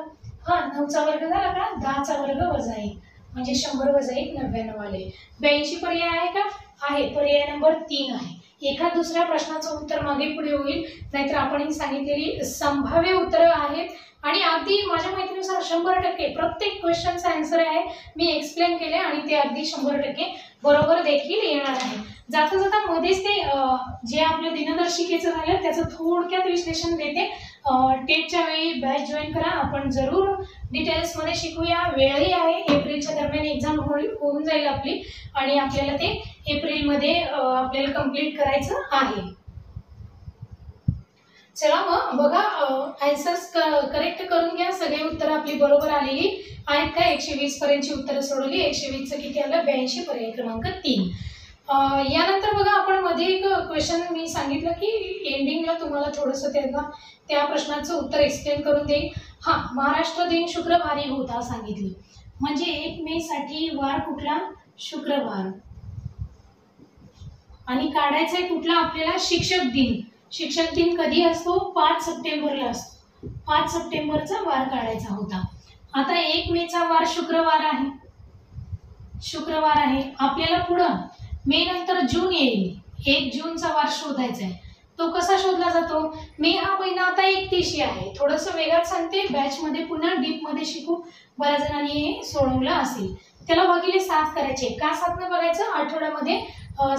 9चा वर्ग झाला का, 10चा वर्ग वजा 1 म्हणजे 100 वजा 1 99 आले। 82 पर्याय आहे का, आहे, पर्याय नंबर 3 आहे। एका दुसऱ्या प्रश्नाचं उत्तर मागे पुढे होईल, नाहीतर आपण ही सांगितलेली संभाव्य उत्तरं आहेत आणि अगदी माझ्या माहितीनुसार 100% प्रत्येक क्वेश्चनचा आन्सर आहे मी एक्सप्लेन केले आणि ते अगदी 100% बरोबर देखील येणार आहे। जाता जाता मध्येच ते जे आपलं दिनदर्शिकेचं झालं त्याचं थोडक्यात विश्लेषण देते। टेटच्या वेळी बॅच जॉईन करा, आपण जरूर डिटेल्समध्ये शिकूया। वेळही आहे, एप्रिलच्या दरम्यान एक्झाम होऊन जाईल आपली आणि आपल्याला ते एप्रिलमध्ये आपल्याला कंप्लीट करायचं आहे। चला मग बघा आन्सर्स करेक्ट करून घ्या। सगळे उत्तर आपली बरोबर आलेली आहेत का, 120 पर्यंतची उत्तरं सोडवली। 120चं किती आलं, 82, पर्याय क्रमांक 3। यानंतर बघा आपण मध्ये एक क्वेश्चन मी सांगितलं की एंडिंगला तुम्हाला थोडंसं त्या प्रश्नाचं उत्तर एक्सप्लेन करून देईल। महाराष्ट्र दिन शुक्रवारी होता सांगितली, म्हणजे 1 मे साठी वार कुठला, शुक्रवार। आणि काढायचा आहे कुठला आपल्याला, शिक्षक दिन। शिक्षक दिन कधी असतो, 5 सप्टेंबरला असतो। 5 सप्टेंबरचा वार काढायचा होता। आता 1 मेचा वार शुक्रवार आहे, शुक्रवार आहे। आपल्याला पुढं मे नंतर जून येईल, 1 जूनचा वार शोधायचा आहे। तो कसा शोधला जातो, मे हा महिना आता 31 आहे। थोडंसं वेगात सांगते, बॅच मध्ये पुन्हा डीप मध्ये शिकू। बऱ्याच जणांनी हे सोडवलं असेल। त्याला भागिले 7 करायचे, का 7 न बघायचं, आठवड्यामध्ये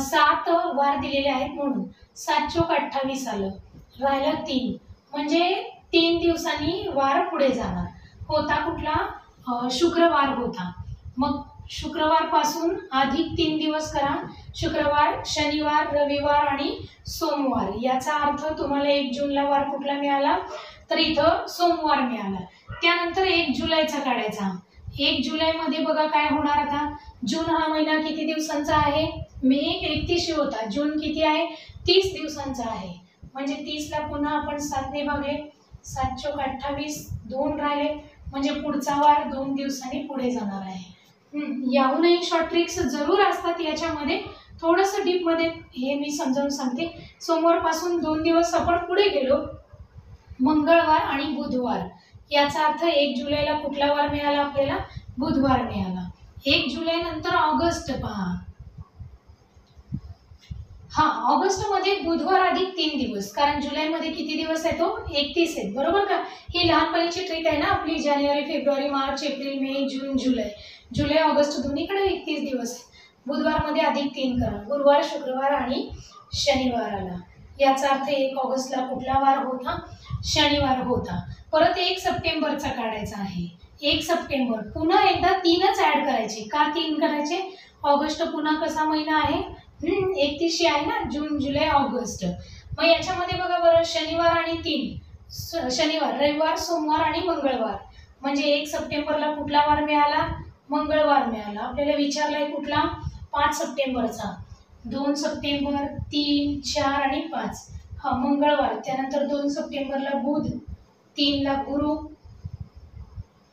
7 वार दिलेले आहेत म्हणून। 7 चोक 28 आलं, राहिलं 3 म्हणजे 3 दिवसांनी वार पुढे जाणार। होता कुठला? शुक्रवार होता. मग शुक्रवार पासून अधिक 3 दिवस करा. शुक्रवार, शनिवार, रविवार आणि सोमवार. याचा अर्थ तुम्हाला 1 जूनला वार कुठला मिळाला? तर इथं सोमवार मिळाला. त्यानंतर 1 जुलैचा काढायचा. 1 जुलैमध्ये बघा काय होणार आता. जून हा महिना किती दिवसांचा आहे? मे 31 होता. जून किती आहे? 30 दिवसांचा आहे. म्हणजे 30ला पुन्हा आपण 7 ने भागले. 7 चोक 28, 2 राहिले. म्हणजे पुढचा वार 2 दिवसांनी पुढे जाणार आहे. याहूनही शॉर्ट ट्रिक्स जरूर असतात याच्यामध्ये. थोडंसं डीपमध्ये हे मी समजावून सांगते. सोमवार पासून 2 दिवस आपण पुढे गेलो. मंगळवार आणि बुधवार. याचा अर्थ 1 जुलैला कुठला वार मिळाला आपल्याला? बुधवार मिळाला. 1 जुलै नंतर ऑगस्ट पहा. ऑगस्ट मध्ये बुधवार अधिक 3 दिवस. कारण जुलैमध्ये किती दिवस आहे? तो 31 आहे. बरोबर का? ही लहानपणीची ट्रिक आहे ना आपली. जानेवारी, फेब्रुवारी, मार्च, एप्रिल, मे, जून, जुलै. जुलै, ऑगस्ट दोन्हीकडे 31 दिवस आहे. बुधवारमध्ये अधिक 3 करा. गुरुवार, शुक्रवार आणि शनिवार आला. याचा अर्थ 1 ऑगस्टला कुठला वार होता? शनिवार होता. परत 1 सप्टेंबरचा काढायचा आहे. 1 सप्टेंबर. पुन्हा एकदा 3च ऍड करायचे. का 3 करायचे? ऑगस्ट पुन्हा कसा महिना आहे? 31 आहे ना. जून, जुलै, ऑगस्ट. मग याच्यामध्ये बघा बरं, शनिवार आणि 3. शनिवार, रविवार, सोमवार आणि मंगळवार. म्हणजे 1 सप्टेंबरला कुठला वार मिळाला? मंगळवार मिळाला. आपल्याला विचारलाय कुठला? 5 सप्टेंबरचा. 2 सप्टेंबर, 3, 4 आणि 5. मंगळवार. त्यानंतर 2 सप्टेंबरला बुध, 3ला गुरु,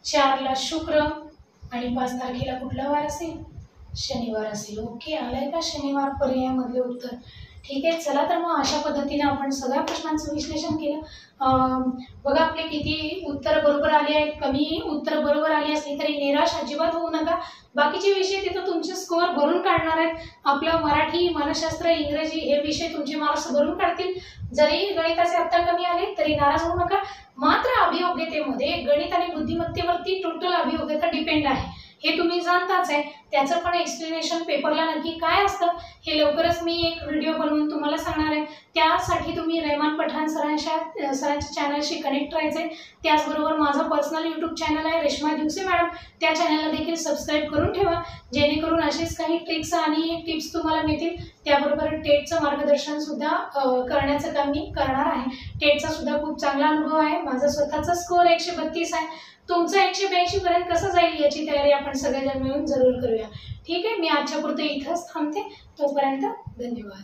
4ला शुक्र आणि 5 तारखेला कुठला वार असेल? शनिवार असेल. ओके, आलाय का शनिवार पर्यायामधले उत्तर? ठीक आहे. चला तर मग अशा पद्धतीने आपण सगळ्या प्रश्नांचं विश्लेषण केलं. बघा आपले किती उत्तर बरोबर आले आहेत. कमी उत्तर बरोबर आली असली तरी निराश अजिबात होऊ नका. बाकीचे विषय तिथं तुमचे स्कोअर भरून काढणार आहेत. आपलं मराठी, मानसशास्त्र, इंग्रजी हे विषय तुमचे मार्क्स भरून काढतील. जरी गणिताचे आत्ता कमी आले तरी नाराज होऊ नका. मात्र अभियोग्यतेमध्ये गणित आणि बुद्धिमत्तेवरती टोटल अभियोग्यता डिपेंड आहे. हे तुम्ही जाणताच आहे. त्याचं पण एक्सप्लेनेशन पेपरला नक्की काय असतं हे लवकरच मी एक व्हिडिओ बनवून तुम्हाला सांगणार आहे. त्यासाठी तुम्ही रेहमान पठाण सरांच्या चॅनलशी कनेक्ट राहायचे. त्याचबरोबर माझं पर्सनल यूट्यूब चॅनल आहे रेश्मा दिवसे मॅडम. त्या चॅनलला देखील सबस्क्राईब करून ठेवा, जेणेकरून असेच काही ट्रिक्स आणि टिप्स तुम्हाला मिळतील. त्याबरोबर टेटचं मार्गदर्शन सुद्धा करण्याचं काम मी करणार आहे. टेटचा सुद्धा खूप चांगला अनुभव आहे. माझा स्वतःचा स्कोअर 132 आहे. तुमचा 182 पर्यंत कसं जाईल याची तयारी आपण सगळेजण मिळून जरूर करूया. ठीक आहे. मी आजच्या पुरते इथंच थांबते. तोपर्यंत धन्यवाद.